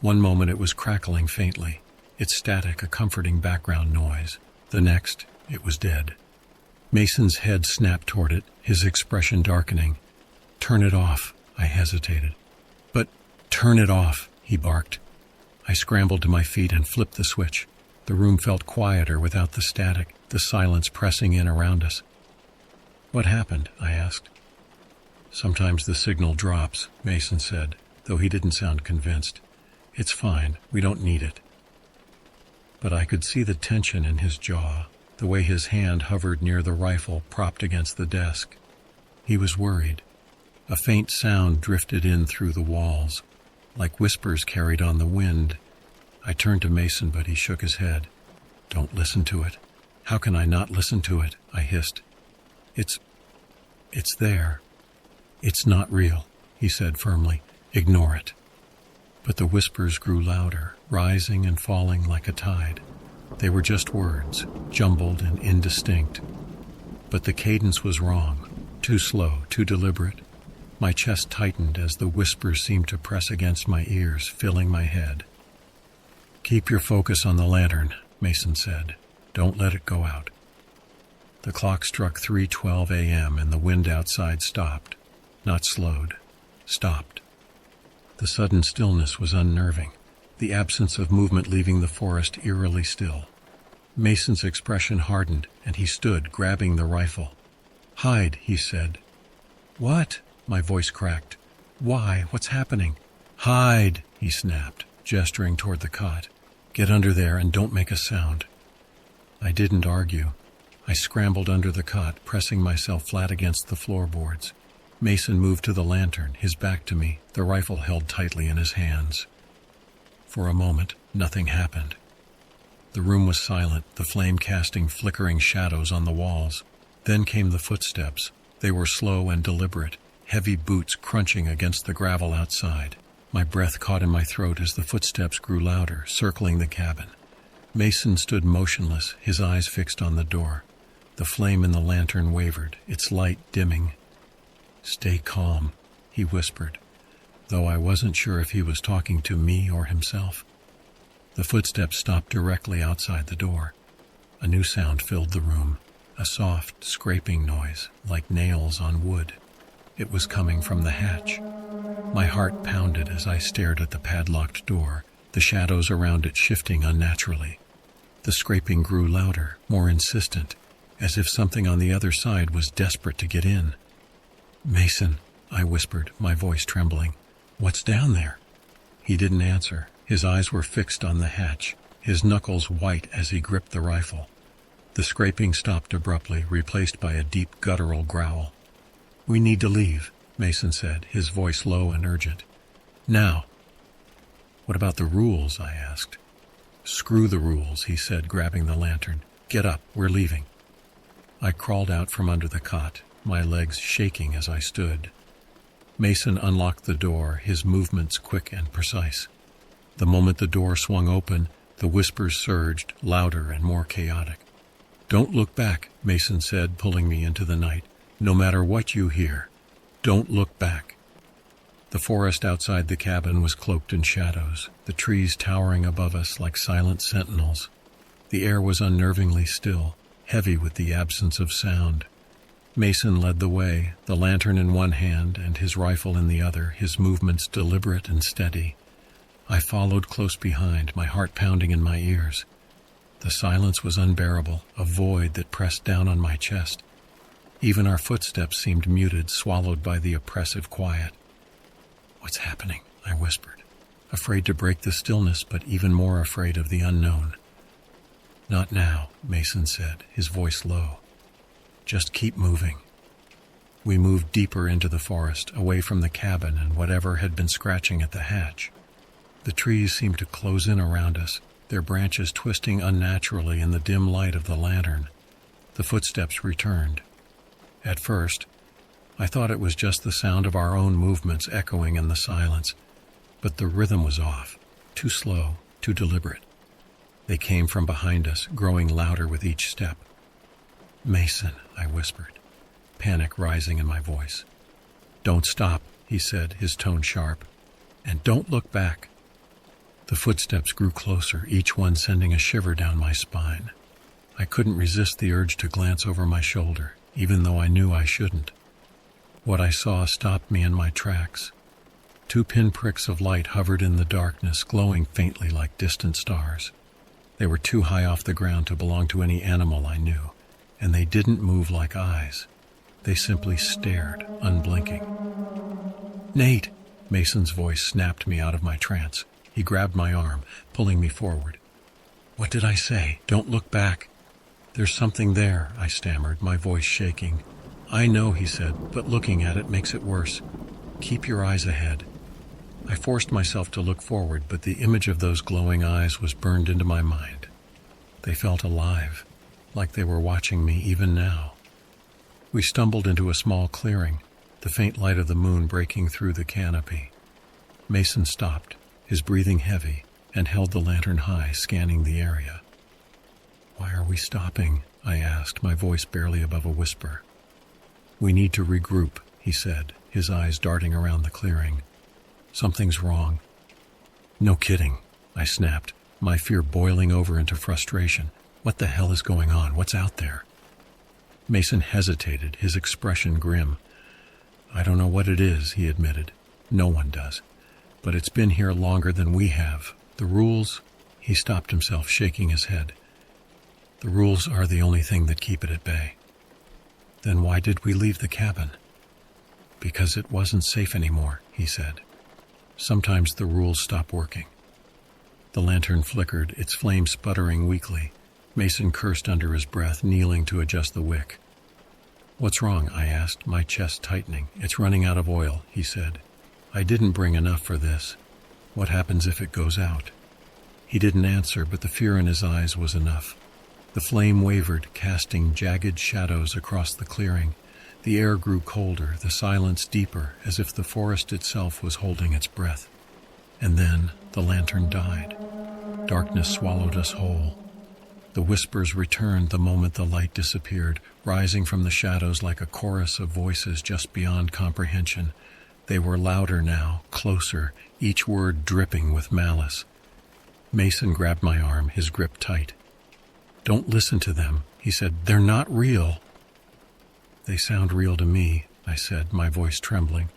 A: One moment it was crackling faintly, its static a comforting background noise. The next, it was dead. Mason's head snapped toward it, his expression darkening. Turn it off, I hesitated. But turn it off, he barked. I scrambled to my feet and flipped the switch. The room felt quieter without the static, the silence pressing in around us. What happened? I asked. Sometimes the signal drops, Mason said, though he didn't sound convinced. It's fine, we don't need it. But I could see the tension in his jaw, the way his hand hovered near the rifle propped against the desk. He was worried. A faint sound drifted in through the walls, like whispers carried on the wind. I turned to Mason, but he shook his head. Don't listen to it. How can I not listen to it? I hissed. It's there. It's not real, he said firmly. Ignore it. But the whispers grew louder, rising and falling like a tide. They were just words, jumbled and indistinct. But the cadence was wrong, too slow, too deliberate. My chest tightened as the whispers seemed to press against my ears, filling my head. Keep your focus on the lantern, Mason said. Don't let it go out. The clock struck 3:12 a.m. and the wind outside stopped. Not slowed. Stopped. The sudden stillness was unnerving, the absence of movement leaving the forest eerily still. Mason's expression hardened, and he stood, grabbing the rifle. Hide, he said. What? My voice cracked. Why? What's happening? Hide, he snapped, gesturing toward the cot. Get under there and don't make a sound. I didn't argue. I scrambled under the cot, pressing myself flat against the floorboards. Mason moved to the lantern, his back to me, the rifle held tightly in his hands. For a moment, nothing happened. The room was silent, the flame casting flickering shadows on the walls. Then came the footsteps. They were slow and deliberate, heavy boots crunching against the gravel outside. My breath caught in my throat as the footsteps grew louder, circling the cabin. Mason stood motionless, his eyes fixed on the door. The flame in the lantern wavered, its light dimming. Stay calm, he whispered, though I wasn't sure if he was talking to me or himself. The footsteps stopped directly outside the door. A new sound filled the room, a soft, scraping noise, like nails on wood. It was coming from the hatch. My heart pounded as I stared at the padlocked door, the shadows around it shifting unnaturally. The scraping grew louder, more insistent, as if something on the other side was desperate to get in. Mason, I whispered, my voice trembling. What's down there? He didn't answer. His eyes were fixed on the hatch, his knuckles white as he gripped the rifle. The scraping stopped abruptly, replaced by a deep guttural growl. We need to leave, Mason said, his voice low and urgent. Now. What about the rules? I asked. Screw the rules, he said, grabbing the lantern. Get up, we're leaving. I crawled out from under the cot, my legs shaking as I stood. Mason unlocked the door, his movements quick and precise. The moment the door swung open, the whispers surged, louder and more chaotic. Don't look back, Mason said, pulling me into the night. No matter what you hear, don't look back. The forest outside the cabin was cloaked in shadows, the trees towering above us like silent sentinels. The air was unnervingly still, heavy with the absence of sound. Mason led the way, the lantern in one hand and his rifle in the other, his movements deliberate and steady. I followed close behind, my heart pounding in my ears. The silence was unbearable, a void that pressed down on my chest. Even our footsteps seemed muted, swallowed by the oppressive quiet. What's happening? I whispered, afraid to break the stillness, but even more afraid of the unknown. Not now, Mason said, his voice low. Just keep moving. We moved deeper into the forest, away from the cabin and whatever had been scratching at the hatch. The trees seemed to close in around us, their branches twisting unnaturally in the dim light of the lantern. The footsteps returned. At first, I thought it was just the sound of our own movements echoing in the silence, but the rhythm was off, too slow, too deliberate. They came from behind us, growing louder with each step. Mason, I whispered, panic rising in my voice. Don't stop, he said, his tone sharp, and don't look back. The footsteps grew closer, each one sending a shiver down my spine. I couldn't resist the urge to glance over my shoulder, even though I knew I shouldn't. What I saw stopped me in my tracks. 2 pinpricks of light hovered in the darkness, glowing faintly like distant stars. They were too high off the ground to belong to any animal I knew, and they didn't move like eyes. They simply stared, unblinking. Nate! Mason's voice snapped me out of my trance. He grabbed my arm, pulling me forward. What did I say? Don't look back. There's something there, I stammered, my voice shaking. I know, he said, but looking at it makes it worse. Keep your eyes ahead. I forced myself to look forward, but the image of those glowing eyes was burned into my mind. They felt alive, like they were watching me even now. We stumbled into a small clearing, the faint light of the moon breaking through the canopy. Mason stopped, his breathing heavy, and held the lantern high, scanning the area. Why are we stopping? I asked, my voice barely above a whisper. We need to regroup, he said, his eyes darting around the clearing. Something's wrong. No kidding, I snapped, my fear boiling over into frustration. What the hell is going on? What's out there? Mason hesitated, his expression grim. I don't know what it is, he admitted. No one does. But it's been here longer than we have. The rules... He stopped himself, shaking his head. The rules are the only thing that keep it at bay. Then why did we leave the cabin? Because it wasn't safe anymore, he said. Sometimes the rules stop working. The lantern flickered, its flame sputtering weakly. Mason cursed under his breath, kneeling to adjust the wick. What's wrong? I asked, my chest tightening. It's running out of oil, he said. I didn't bring enough for this. What happens if it goes out? He didn't answer, but the fear in his eyes was enough. The flame wavered, casting jagged shadows across the clearing. The air grew colder, the silence deeper, as if the forest itself was holding its breath. And then the lantern died. Darkness swallowed us whole. The whispers returned the moment the light disappeared, rising from the shadows like a chorus of voices just beyond comprehension. They were louder now, closer, each word dripping with malice. Mason grabbed my arm, his grip tight. Don't listen to them, he said. They're not real. They sound real to me, I said, my voice trembling.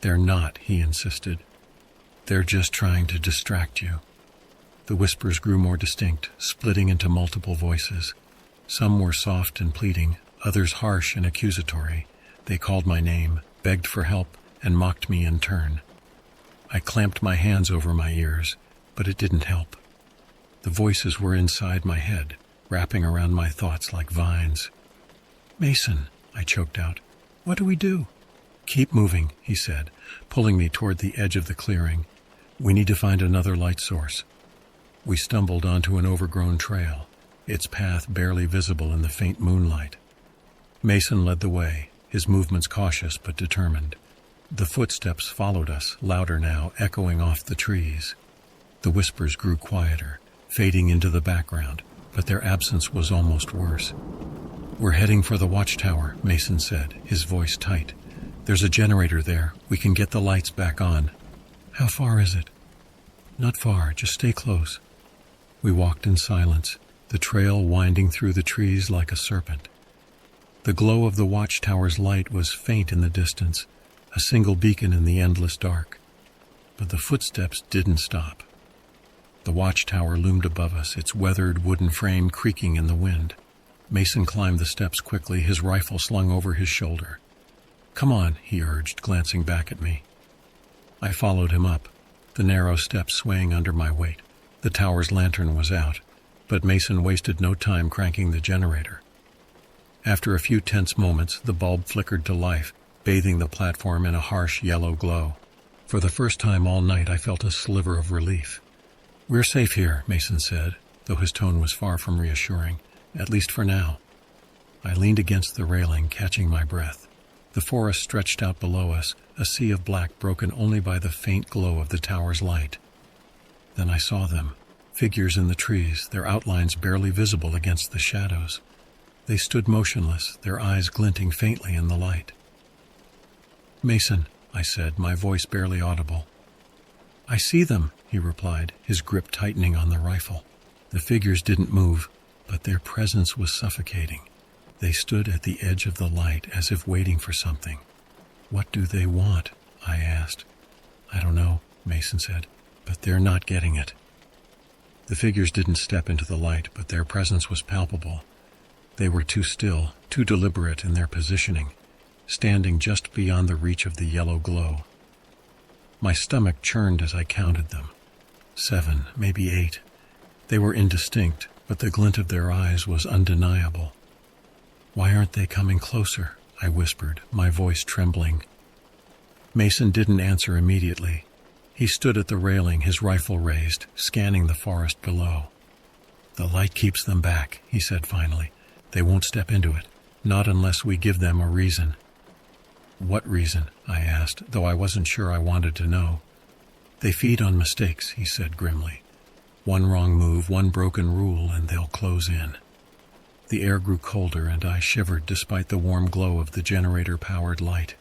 A: They're not, he insisted. They're just trying to distract you. The whispers grew more distinct, splitting into multiple voices. Some were soft and pleading, others harsh and accusatory. They called my name, begged for help, and mocked me in turn. I clamped my hands over my ears, but it didn't help. The voices were inside my head, wrapping around my thoughts like vines. Mason, I choked out. What do we do? Keep moving, he said, pulling me toward the edge of the clearing. We need to find another light source. We stumbled onto an overgrown trail, its path barely visible in the faint moonlight. Mason led the way, his movements cautious but determined. The footsteps followed us, louder now, echoing off the trees. The whispers grew quieter, fading into the background, but their absence was almost worse. We're heading for the watchtower, Mason said, his voice tight. There's a generator there. We can get the lights back on. How far is it? Not far, just stay close. We walked in silence, the trail winding through the trees like a serpent. The glow of the watchtower's light was faint in the distance, a single beacon in the endless dark. But the footsteps didn't stop. The watchtower loomed above us, its weathered wooden frame creaking in the wind. Mason climbed the steps quickly, his rifle slung over his shoulder. Come on, he urged, glancing back at me. I followed him up, the narrow steps swaying under my weight. The tower's lantern was out, but Mason wasted no time cranking the generator. After a few tense moments, the bulb flickered to life, bathing the platform in a harsh yellow glow. For the first time all night, I felt a sliver of relief. We're safe here, Mason said, though his tone was far from reassuring, at least for now. I leaned against the railing, catching my breath. The forest stretched out below us, a sea of black broken only by the faint glow of the tower's light. Then I saw them, figures in the trees, their outlines barely visible against the shadows. They stood motionless, their eyes glinting faintly in the light. Mason, I said, my voice barely audible. I see them, he replied, his grip tightening on the rifle. The figures didn't move, but their presence was suffocating. They stood at the edge of the light as if waiting for something. What do they want? I asked. I don't know, Mason said, but they're not getting it. The figures didn't step into the light, but their presence was palpable. They were too still, too deliberate in their positioning, standing just beyond the reach of the yellow glow. My stomach churned as I counted them. 7, maybe 8. They were indistinct, but the glint of their eyes was undeniable. "Why aren't they coming closer?" I whispered, my voice trembling. Mason didn't answer immediately. He stood at the railing, his rifle raised, scanning the forest below. "The light keeps them back," he said finally. "They won't step into it, not unless we give them a reason." "What reason?" I asked, though I wasn't sure I wanted to know. "They feed on mistakes," he said grimly. "One wrong move, one broken rule, and they'll close in." The air grew colder, and I shivered despite the warm glow of the generator-powered light.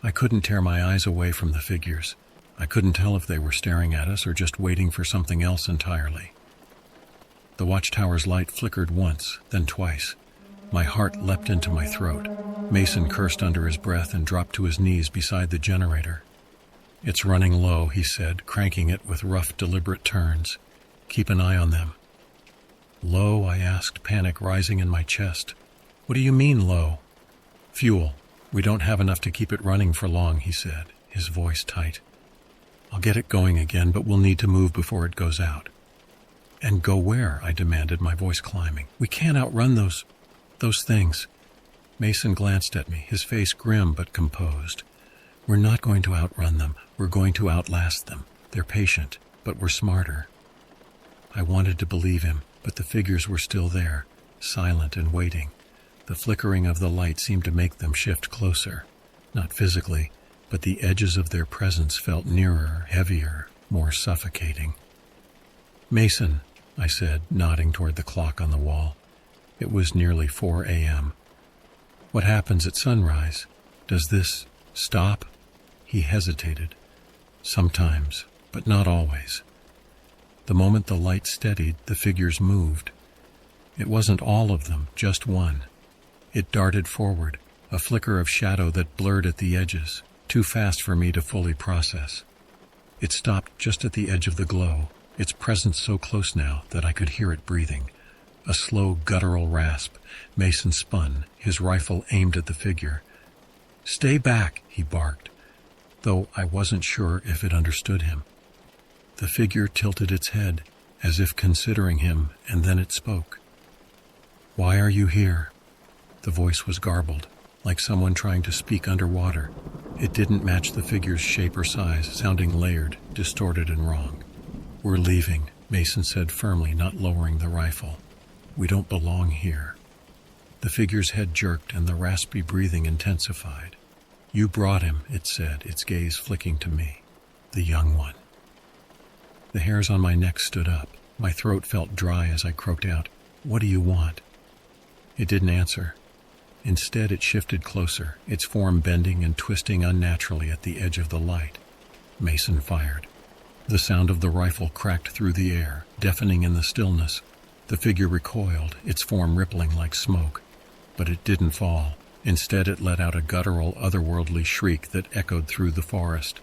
A: I couldn't tear my eyes away from the figures. I couldn't tell if they were staring at us or just waiting for something else entirely. The watchtower's light flickered once, then twice. My heart leapt into my throat. Mason cursed under his breath and dropped to his knees beside the generator. "It's running low," he said, cranking it with rough, deliberate turns. "Keep an eye on them." "Low?" I asked, panic rising in my chest. "What do you mean, low?" "Fuel. We don't have enough to keep it running for long," he said, his voice tight. "I'll get it going again, but we'll need to move before it goes out." "And go where?" I demanded, my voice climbing. "We can't outrun those things." Mason glanced at me, his face grim but composed. "We're not going to outrun them. We're going to outlast them. They're patient, but we're smarter." I wanted to believe him, but the figures were still there, silent and waiting. The flickering of the light seemed to make them shift closer. Not physically, but the edges of their presence felt nearer, heavier, more suffocating. "Mason," I said, nodding toward the clock on the wall. It was nearly 4 a.m. "What happens at sunrise? Does this stop?" He hesitated. "Sometimes, but not always." The moment the light steadied, the figures moved. It wasn't all of them, just one. It darted forward, a flicker of shadow that blurred at the edges, too fast for me to fully process. It stopped just at the edge of the glow, its presence so close now that I could hear it breathing. A slow, guttural rasp. Mason spun, his rifle aimed at the figure. "Stay back," he barked, though I wasn't sure if it understood him. The figure tilted its head, as if considering him, and then it spoke. "Why are you here?" The voice was garbled, like someone trying to speak underwater. It didn't match the figure's shape or size, sounding layered, distorted, and wrong. "We're leaving," Mason said firmly, not lowering the rifle. "We don't belong here." The figure's head jerked and the raspy breathing intensified. "You brought him," it said, its gaze flicking to me. "The young one." The hairs on my neck stood up. My throat felt dry as I croaked out, "What do you want?" It didn't answer. Instead, it shifted closer, its form bending and twisting unnaturally at the edge of the light. Mason fired. The sound of the rifle cracked through the air, deafening in the stillness. The figure recoiled, its form rippling like smoke. But it didn't fall. Instead, it let out a guttural, otherworldly shriek that echoed through the forest.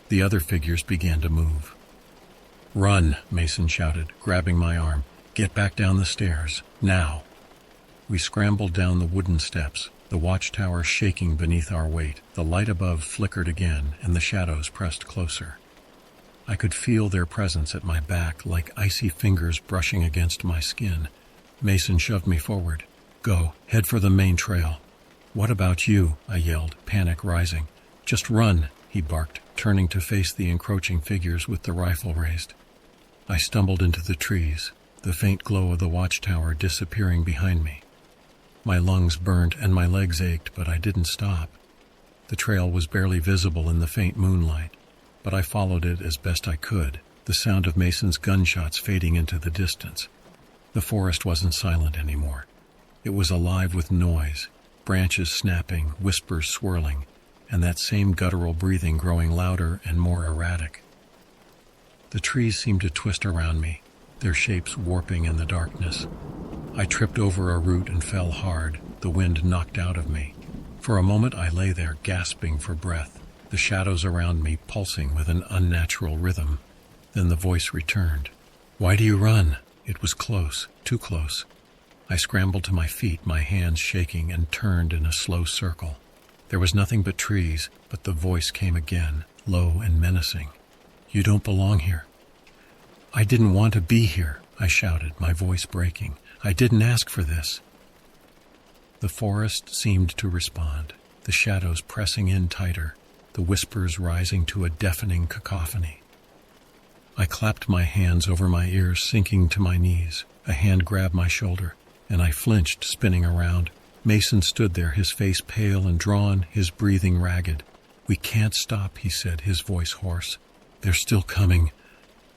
A: The other figures began to move. "Run," Mason shouted, grabbing my arm. "Get back down the stairs, now." We scrambled down the wooden steps, the watchtower shaking beneath our weight. The light above flickered again, and the shadows pressed closer. I could feel their presence at my back, like icy fingers brushing against my skin. Mason shoved me forward. "Go, head for the main trail." "What about you?" I yelled, panic rising. "Just run," he barked, turning to face the encroaching figures with the rifle raised. I stumbled into the trees, the faint glow of the watchtower disappearing behind me. My lungs burned and my legs ached, but I didn't stop. The trail was barely visible in the faint moonlight, but I followed it as best I could, the sound of Mason's gunshots fading into the distance. The forest wasn't silent anymore. It was alive with noise, branches snapping, whispers swirling, and that same guttural breathing growing louder and more erratic. The trees seemed to twist around me, their shapes warping in the darkness. I tripped over a root and fell hard, the wind knocked out of me. For a moment I lay there, gasping for breath, the shadows around me pulsing with an unnatural rhythm. Then the voice returned. "Why do you run?" It was close, too close. I scrambled to my feet, my hands shaking, and turned in a slow circle. There was nothing but trees, but the voice came again, low and menacing. "You don't belong here." "I didn't want to be here," I shouted, my voice breaking. "I didn't ask for this." The forest seemed to respond, the shadows pressing in tighter, the whispers rising to a deafening cacophony. I clapped my hands over my ears, sinking to my knees. A hand grabbed my shoulder, and I flinched, spinning around. Mason stood there, his face pale and drawn, his breathing ragged. "We can't stop," he said, his voice hoarse. "They're still coming."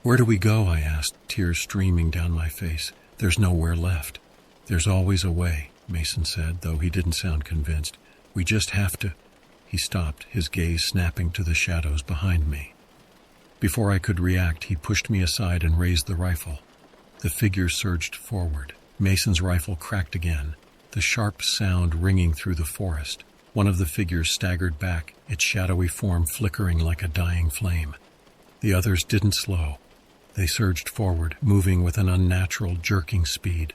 A: "Where do we go?" I asked, tears streaming down my face. "There's nowhere left." "There's always a way," Mason said, though he didn't sound convinced. "We just have to—" He stopped, his gaze snapping to the shadows behind me. Before I could react, he pushed me aside and raised the rifle. The figure surged forward. Mason's rifle cracked again, the sharp sound ringing through the forest. One of the figures staggered back, its shadowy form flickering like a dying flame. The others didn't slow. They surged forward, moving with an unnatural, jerking speed.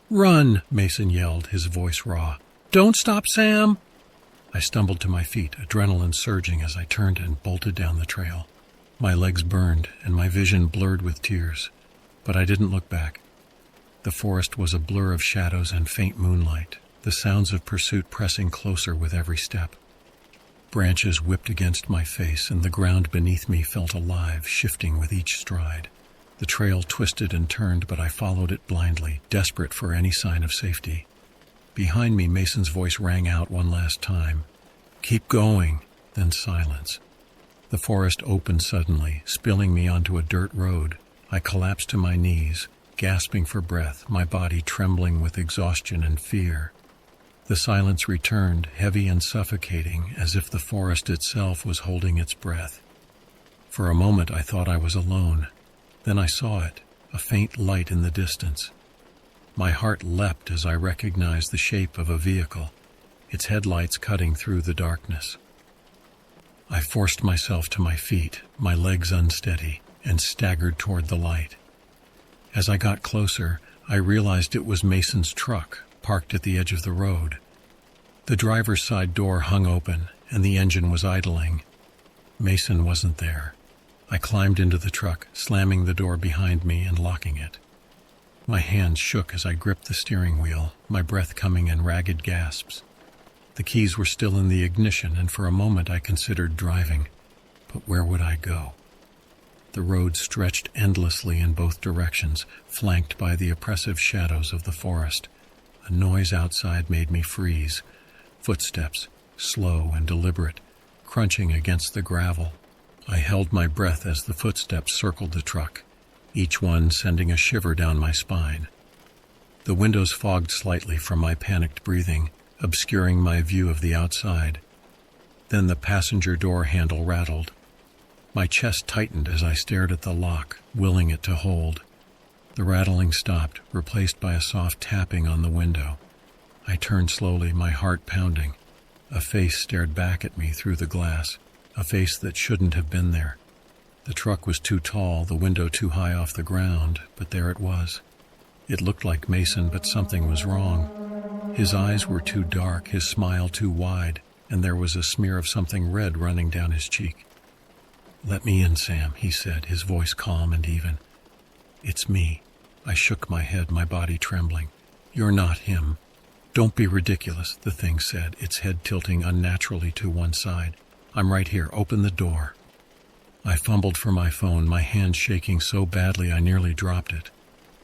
A: "Run!" Mason yelled, his voice raw. "Don't stop, Sam!" I stumbled to my feet, adrenaline surging as I turned and bolted down the trail. My legs burned and my vision blurred with tears, but I didn't look back. The forest was a blur of shadows and faint moonlight, the sounds of pursuit pressing closer with every step. Branches whipped against my face and the ground beneath me felt alive, shifting with each stride. The trail twisted and turned, but I followed it blindly, desperate for any sign of safety. Behind me, Mason's voice rang out one last time. "Keep going," then silence. The forest opened suddenly, spilling me onto a dirt road. I collapsed to my knees, gasping for breath, my body trembling with exhaustion and fear. The silence returned, heavy and suffocating, as if the forest itself was holding its breath. For a moment I thought I was alone. Then I saw it, a faint light in the distance. My heart leapt as I recognized the shape of a vehicle, its headlights cutting through the darkness. I forced myself to my feet, my legs unsteady, and staggered toward the light. As I got closer, I realized it was Mason's truck, parked at the edge of the road. The driver's side door hung open, and the engine was idling. Mason wasn't there. I climbed into the truck, slamming the door behind me and locking it. My hands shook as I gripped the steering wheel, my breath coming in ragged gasps. The keys were still in the ignition, and for a moment I considered driving. But where would I go? The road stretched endlessly in both directions, flanked by the oppressive shadows of the forest. A noise outside made me freeze. Footsteps, slow and deliberate, crunching against the gravel. I held my breath as the footsteps circled the truck, each one sending a shiver down my spine. The windows fogged slightly from my panicked breathing, obscuring my view of the outside. Then the passenger door handle rattled. My chest tightened as I stared at the lock, willing it to hold. The rattling stopped, replaced by a soft tapping on the window. I turned slowly, my heart pounding. A face stared back at me through the glass, a face that shouldn't have been there. The truck was too tall, the window too high off the ground, but there it was. It looked like Mason, but something was wrong. His eyes were too dark, his smile too wide, and there was a smear of something red running down his cheek. "Let me in, Sam," he said, his voice calm and even. "It's me." I shook my head, my body trembling. "You're not him." "Don't be ridiculous," the thing said, its head tilting unnaturally to one side. "I'm right here. Open the door." I fumbled for my phone, my hand shaking so badly I nearly dropped it.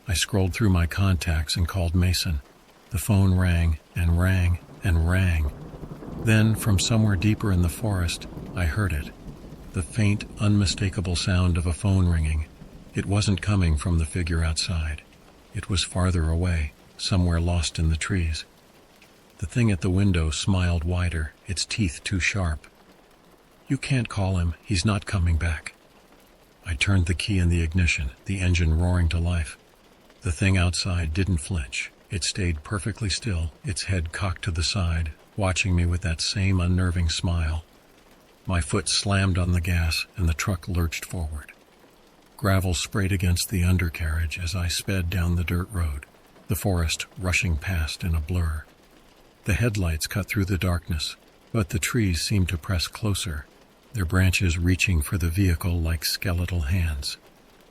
A: I scrolled through my contacts and called Mason. The phone rang and rang and rang. Then, from somewhere deeper in the forest, I heard it. The faint, unmistakable sound of a phone ringing. It wasn't coming from the figure outside. It was farther away, somewhere lost in the trees. The thing at the window smiled wider, its teeth too sharp. "You can't call him. He's not coming back." I turned the key in the ignition, the engine roaring to life. The thing outside didn't flinch. It stayed perfectly still, its head cocked to the side, watching me with that same unnerving smile. My foot slammed on the gas, and the truck lurched forward. Gravel sprayed against the undercarriage as I sped down the dirt road, the forest rushing past in a blur. The headlights cut through the darkness, but the trees seemed to press closer, their branches reaching for the vehicle like skeletal hands.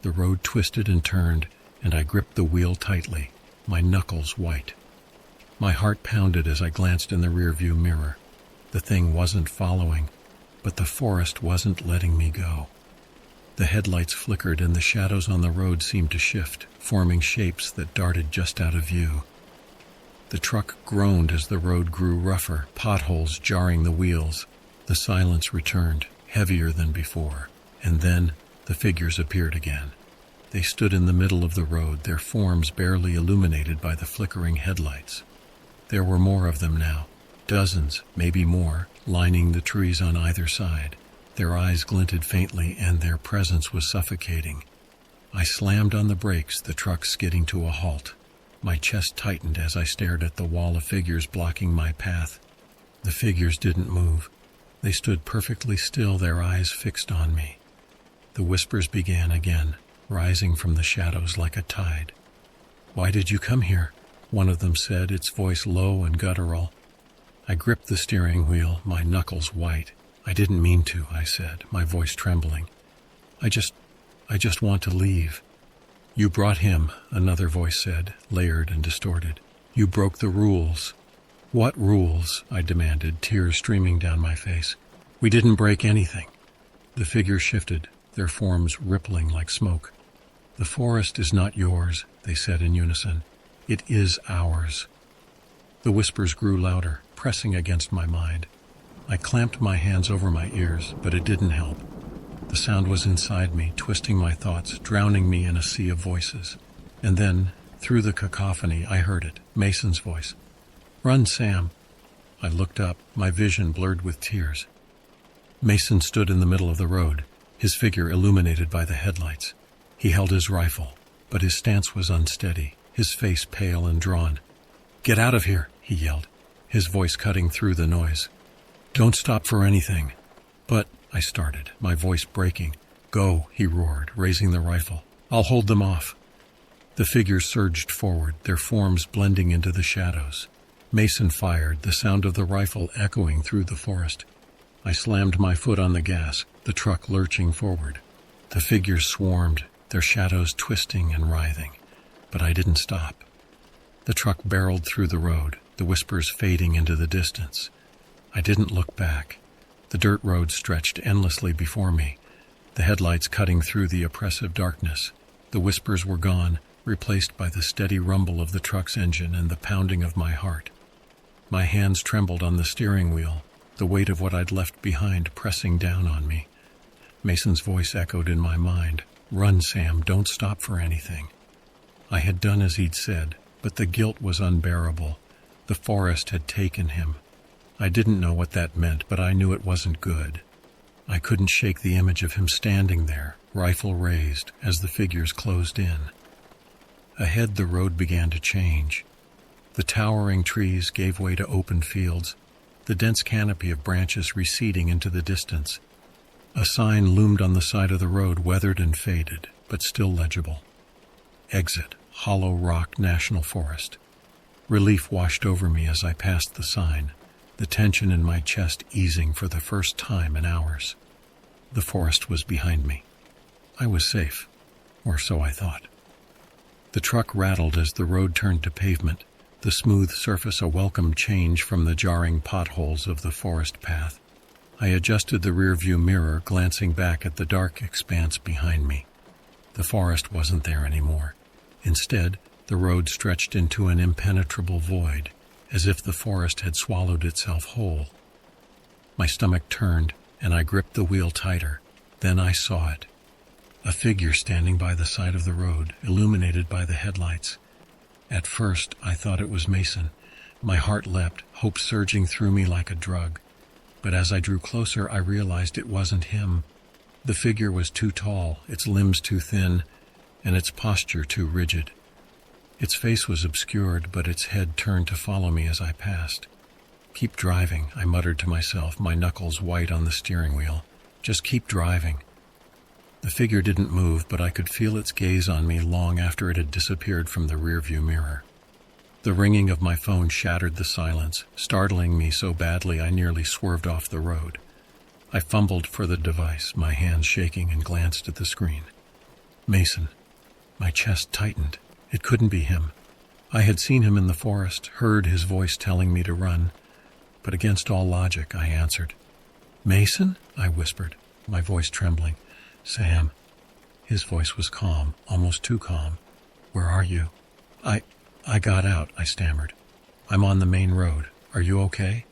A: The road twisted and turned, and I gripped the wheel tightly, my knuckles white. My heart pounded as I glanced in the rearview mirror. The thing wasn't following, but the forest wasn't letting me go. The headlights flickered and the shadows on the road seemed to shift, forming shapes that darted just out of view. The truck groaned as the road grew rougher, potholes jarring the wheels. The silence returned, heavier than before, and then the figures appeared again. They stood in the middle of the road, their forms barely illuminated by the flickering headlights. There were more of them now, dozens, maybe more, lining the trees on either side. Their eyes glinted faintly, and their presence was suffocating. I slammed on the brakes, the truck skidding to a halt. My chest tightened as I stared at the wall of figures blocking my path. The figures didn't move. They stood perfectly still, their eyes fixed on me. The whispers began again, rising from the shadows like a tide. "Why did you come here?" one of them said, its voice low and guttural. I gripped the steering wheel, my knuckles white. "I didn't mean to," I said, my voice trembling. I just want to leave." "You brought him," another voice said, layered and distorted. "You broke the rules." "What rules?" I demanded, tears streaming down my face. "We didn't break anything." The figures shifted, their forms rippling like smoke. "The forest is not yours," they said in unison. "It is ours." The whispers grew louder, pressing against my mind. I clamped my hands over my ears, but it didn't help. The sound was inside me, twisting my thoughts, drowning me in a sea of voices. And then, through the cacophony, I heard it, Mason's voice. "Run, Sam." I looked up, my vision blurred with tears. Mason stood in the middle of the road, his figure illuminated by the headlights. He held his rifle, but his stance was unsteady, his face pale and drawn. "Get out of here," he yelled, his voice cutting through the noise. "Don't stop for anything." "But," I started, my voice breaking. "Go," he roared, raising the rifle. "I'll hold them off." The figures surged forward, their forms blending into the shadows. Mason fired, the sound of the rifle echoing through the forest. I slammed my foot on the gas, the truck lurching forward. The figures swarmed, their shadows twisting and writhing, but I didn't stop. The truck barreled through the road, the whispers fading into the distance. I didn't look back. The dirt road stretched endlessly before me, the headlights cutting through the oppressive darkness. The whispers were gone, replaced by the steady rumble of the truck's engine and the pounding of my heart. My hands trembled on the steering wheel, the weight of what I'd left behind pressing down on me. Mason's voice echoed in my mind. "Run, Sam, don't stop for anything." I had done as he'd said, but the guilt was unbearable. The forest had taken him. I didn't know what that meant, but I knew it wasn't good. I couldn't shake the image of him standing there, rifle raised, as the figures closed in. Ahead, the road began to change. The towering trees gave way to open fields, the dense canopy of branches receding into the distance. A sign loomed on the side of the road, weathered and faded, but still legible. "Exit, Hollow Rock National Forest." Relief washed over me as I passed the sign, the tension in my chest easing for the first time in hours. The forest was behind me. I was safe, or so I thought. The truck rattled as the road turned to pavement, the smooth surface a welcome change from the jarring potholes of the forest path. I adjusted the rearview mirror, glancing back at the dark expanse behind me. The forest wasn't there anymore. Instead, the road stretched into an impenetrable void, as if the forest had swallowed itself whole. My stomach turned, and I gripped the wheel tighter. Then I saw it. A figure standing by the side of the road, illuminated by the headlights. At first, I thought it was Mason. My heart leapt, hope surging through me like a drug. But as I drew closer, I realized it wasn't him. The figure was too tall, its limbs too thin, and its posture too rigid. Its face was obscured, but its head turned to follow me as I passed. "Keep driving," I muttered to myself, my knuckles white on the steering wheel. "Just keep driving." The figure didn't move, but I could feel its gaze on me long after it had disappeared from the rearview mirror. The ringing of my phone shattered the silence, startling me so badly I nearly swerved off the road. I fumbled for the device, my hands shaking, and glanced at the screen. Mason. My chest tightened. It couldn't be him. I had seen him in the forest, heard his voice telling me to run, but against all logic, I answered. Mason? I whispered, my voice trembling. Sam. His voice was calm, almost too calm. Where are you? I got out, I stammered. I'm on the main road. Are you okay?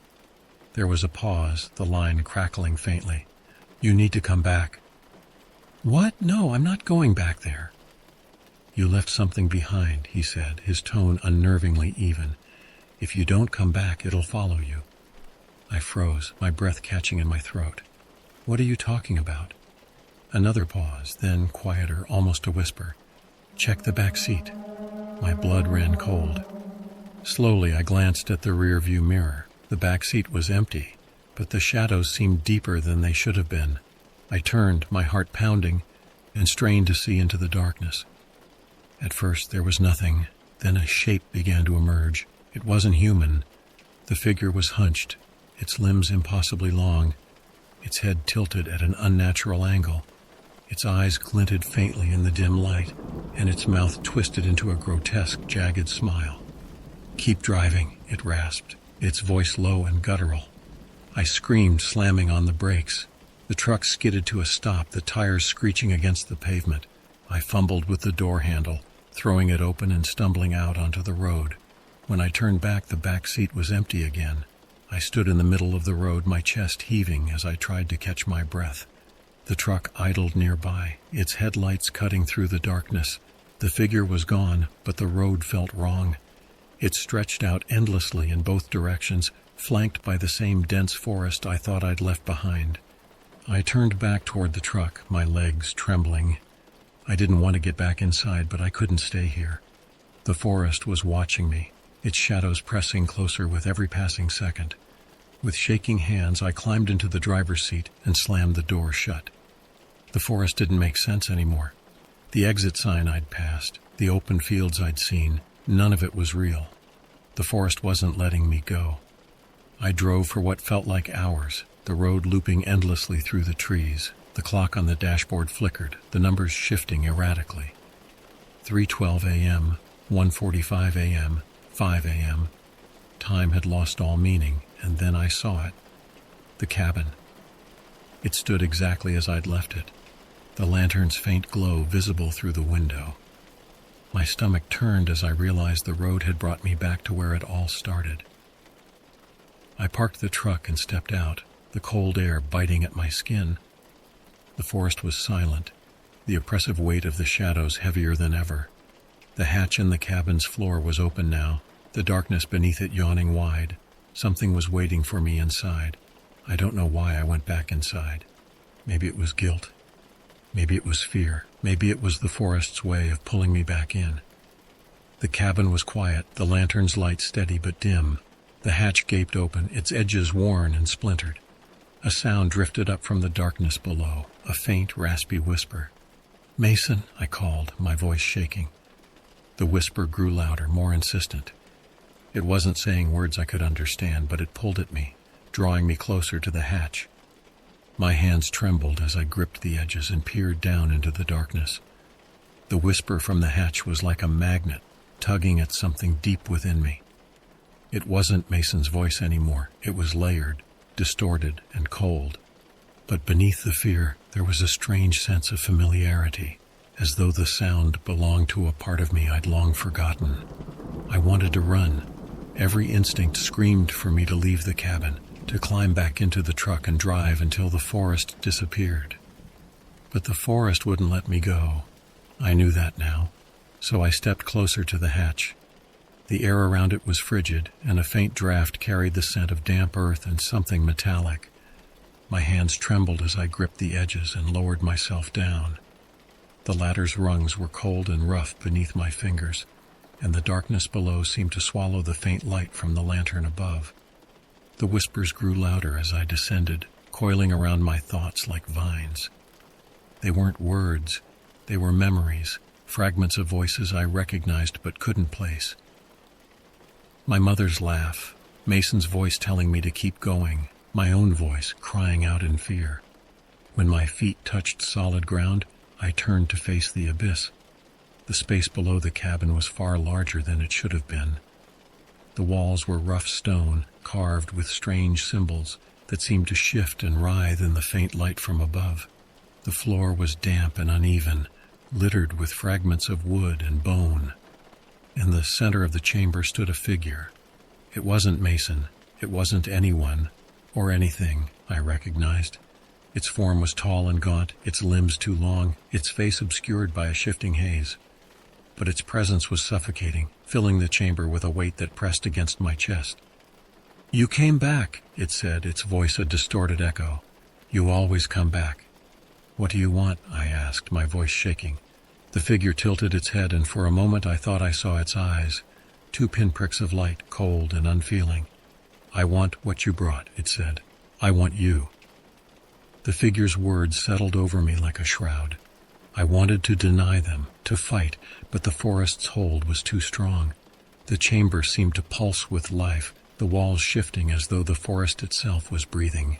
A: There was a pause, the line crackling faintly. You need to come back. What? No, I'm not going back there. You left something behind, he said, his tone unnervingly even. If you don't come back, it'll follow you. I froze, my breath catching in my throat. What are you talking about? Another pause, then quieter, almost a whisper. Check the back seat. My blood ran cold. Slowly, I glanced at the rear-view mirror. The back seat was empty, but the shadows seemed deeper than they should have been. I turned, my heart pounding, and strained to see into the darkness. At first, there was nothing. Then a shape began to emerge. It wasn't human. The figure was hunched, its limbs impossibly long, its head tilted at an unnatural angle. Its eyes glinted faintly in the dim light, and its mouth twisted into a grotesque, jagged smile. Keep driving, it rasped, its voice low and guttural. I screamed, slamming on the brakes. The truck skidded to a stop, the tires screeching against the pavement. I fumbled with the door handle, throwing it open and stumbling out onto the road. When I turned back, the back seat was empty again. I stood in the middle of the road, my chest heaving as I tried to catch my breath. The truck idled nearby, its headlights cutting through the darkness. The figure was gone, but the road felt wrong. It stretched out endlessly in both directions, flanked by the same dense forest I thought I'd left behind. I turned back toward the truck, my legs trembling. I didn't want to get back inside, but I couldn't stay here. The forest was watching me, its shadows pressing closer with every passing second. With shaking hands, I climbed into the driver's seat and slammed the door shut. The forest didn't make sense anymore. The exit sign I'd passed, the open fields I'd seen, none of it was real. The forest wasn't letting me go. I drove for what felt like hours, the road looping endlessly through the trees. The clock on the dashboard flickered, the numbers shifting erratically. 3:12 a.m., 1:45 a.m., 5 a.m. Time had lost all meaning, and then I saw it. The cabin. It stood exactly as I'd left it, the lantern's faint glow visible through the window. My stomach turned as I realized the road had brought me back to where it all started. I parked the truck and stepped out, the cold air biting at my skin. The forest was silent, the oppressive weight of the shadows heavier than ever. The hatch in the cabin's floor was open now, the darkness beneath it yawning wide. Something was waiting for me inside. I don't know why I went back inside. Maybe it was guilt. Maybe it was fear. Maybe it was the forest's way of pulling me back in. The cabin was quiet, the lantern's light steady but dim. The hatch gaped open, its edges worn and splintered. A sound drifted up from the darkness below, a faint, raspy whisper. Mason, I called, my voice shaking. The whisper grew louder, more insistent. It wasn't saying words I could understand, but it pulled at me, drawing me closer to the hatch. My hands trembled as I gripped the edges and peered down into the darkness. The whisper from the hatch was like a magnet, tugging at something deep within me. It wasn't Mason's voice anymore. It was layered, distorted, and cold. But beneath the fear, there was a strange sense of familiarity, as though the sound belonged to a part of me I'd long forgotten. I wanted to run. Every instinct screamed for me to leave the cabin, to climb back into the truck and drive until the forest disappeared. But the forest wouldn't let me go. I knew that now, so I stepped closer to the hatch. The air around it was frigid, and a faint draft carried the scent of damp earth and something metallic. My hands trembled as I gripped the edges and lowered myself down. The ladder's rungs were cold and rough beneath my fingers, and the darkness below seemed to swallow the faint light from the lantern above. The whispers grew louder as I descended, coiling around my thoughts like vines. They weren't words, they were memories, fragments of voices I recognized but couldn't place. My mother's laugh, Mason's voice telling me to keep going, my own voice crying out in fear. When my feet touched solid ground, I turned to face the abyss. The space below the cabin was far larger than it should have been. The walls were rough stone, carved with strange symbols that seemed to shift and writhe in the faint light from above. The floor was damp and uneven, littered with fragments of wood and bone. In the center of the chamber stood a figure. It wasn't Mason. It wasn't anyone or anything I recognized. Its form was tall and gaunt, its limbs too long, its face obscured by a shifting haze. But its presence was suffocating, filling the chamber with a weight that pressed against my chest. "You came back," it said, its voice a distorted echo. "You always come back." "What do you want?" I asked, my voice shaking. The figure tilted its head, and for a moment I thought I saw its eyes, 2 pinpricks of light, cold and unfeeling. "I want what you brought," it said. "I want you." The figure's words settled over me like a shroud. I wanted to deny them, to fight, but the forest's hold was too strong. The chamber seemed to pulse with life, the walls shifting as though the forest itself was breathing.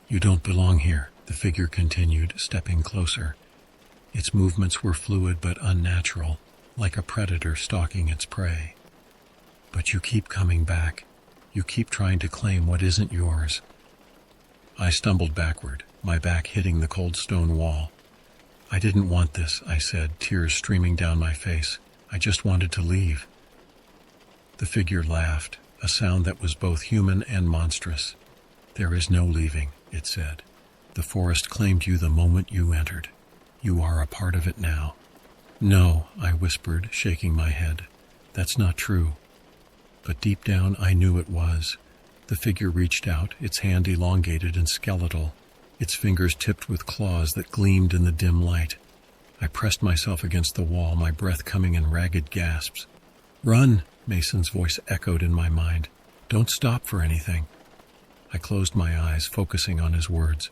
A: "You don't belong here," the figure continued, stepping closer. Its movements were fluid but unnatural, like a predator stalking its prey. "But you keep coming back. You keep trying to claim what isn't yours." I stumbled backward, my back hitting the cold stone wall. "I didn't want this," I said, tears streaming down my face. "I just wanted to leave." The figure laughed, a sound that was both human and monstrous. "There is no leaving," it said. "The forest claimed you the moment you entered. You are a part of it now." "No," I whispered, shaking my head. "That's not true." But deep down I knew it was. The figure reached out, its hand elongated and skeletal, its fingers tipped with claws that gleamed in the dim light. I pressed myself against the wall, my breath coming in ragged gasps. "Run!" Mason's voice echoed in my mind. "Don't stop for anything." I closed my eyes, focusing on his words.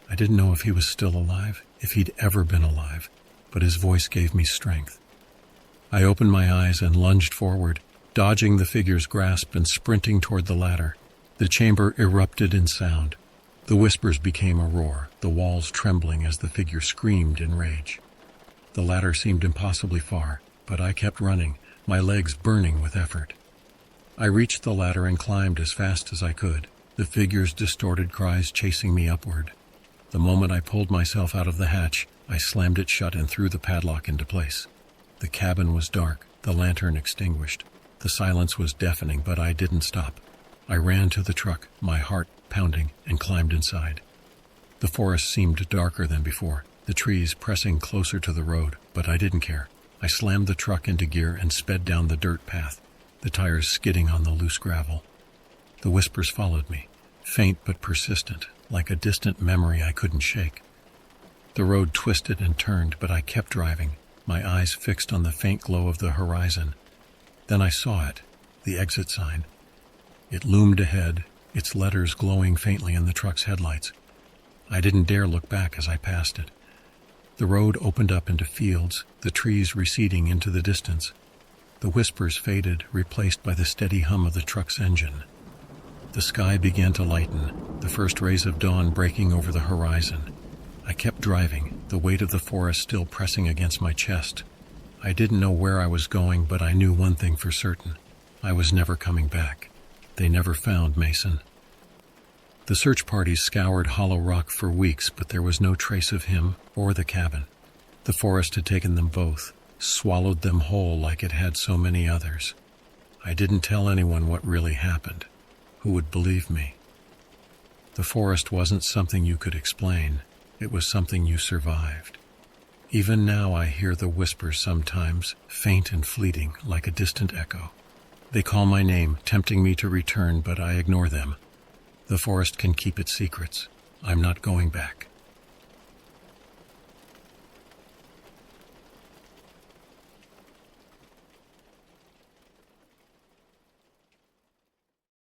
A: I didn't know if he was still alive, if he'd ever been alive, but his voice gave me strength. I opened my eyes and lunged forward, dodging the figure's grasp and sprinting toward the ladder. The chamber erupted in sound. The whispers became a roar, the walls trembling as the figure screamed in rage. The ladder seemed impossibly far, but I kept running, my legs burning with effort. I reached the ladder and climbed as fast as I could, the figure's distorted cries chasing me upward. The moment I pulled myself out of the hatch, I slammed it shut and threw the padlock into place. The cabin was dark, the lantern extinguished. The silence was deafening, but I didn't stop. I ran to the truck, my heart pounding, and climbed inside. The forest seemed darker than before, the trees pressing closer to the road, but I didn't care. I slammed the truck into gear and sped down the dirt path, the tires skidding on the loose gravel. The whispers followed me, faint but persistent, like a distant memory I couldn't shake. The road twisted and turned, but I kept driving, my eyes fixed on the faint glow of the horizon. Then I saw it, the exit sign. It loomed ahead, its letters glowing faintly in the truck's headlights. I didn't dare look back as I passed it. The road opened up into fields, the trees receding into the distance. The whispers faded, replaced by the steady hum of the truck's engine. The sky began to lighten, the first rays of dawn breaking over the horizon. I kept driving, the weight of the forest still pressing against my chest. I didn't know where I was going, but I knew one thing for certain. I was never coming back. They never found Mason. The search parties scoured Hollow Rock for weeks, but there was no trace of him or the cabin. The forest had taken them both, swallowed them whole like it had so many others. I didn't tell anyone what really happened. Who would believe me? The forest wasn't something you could explain. It was something you survived. Even now I hear the whispers sometimes, faint and fleeting, like a distant echo. They call my name, tempting me to return, but I ignore them. The forest can keep its secrets. I'm not going back.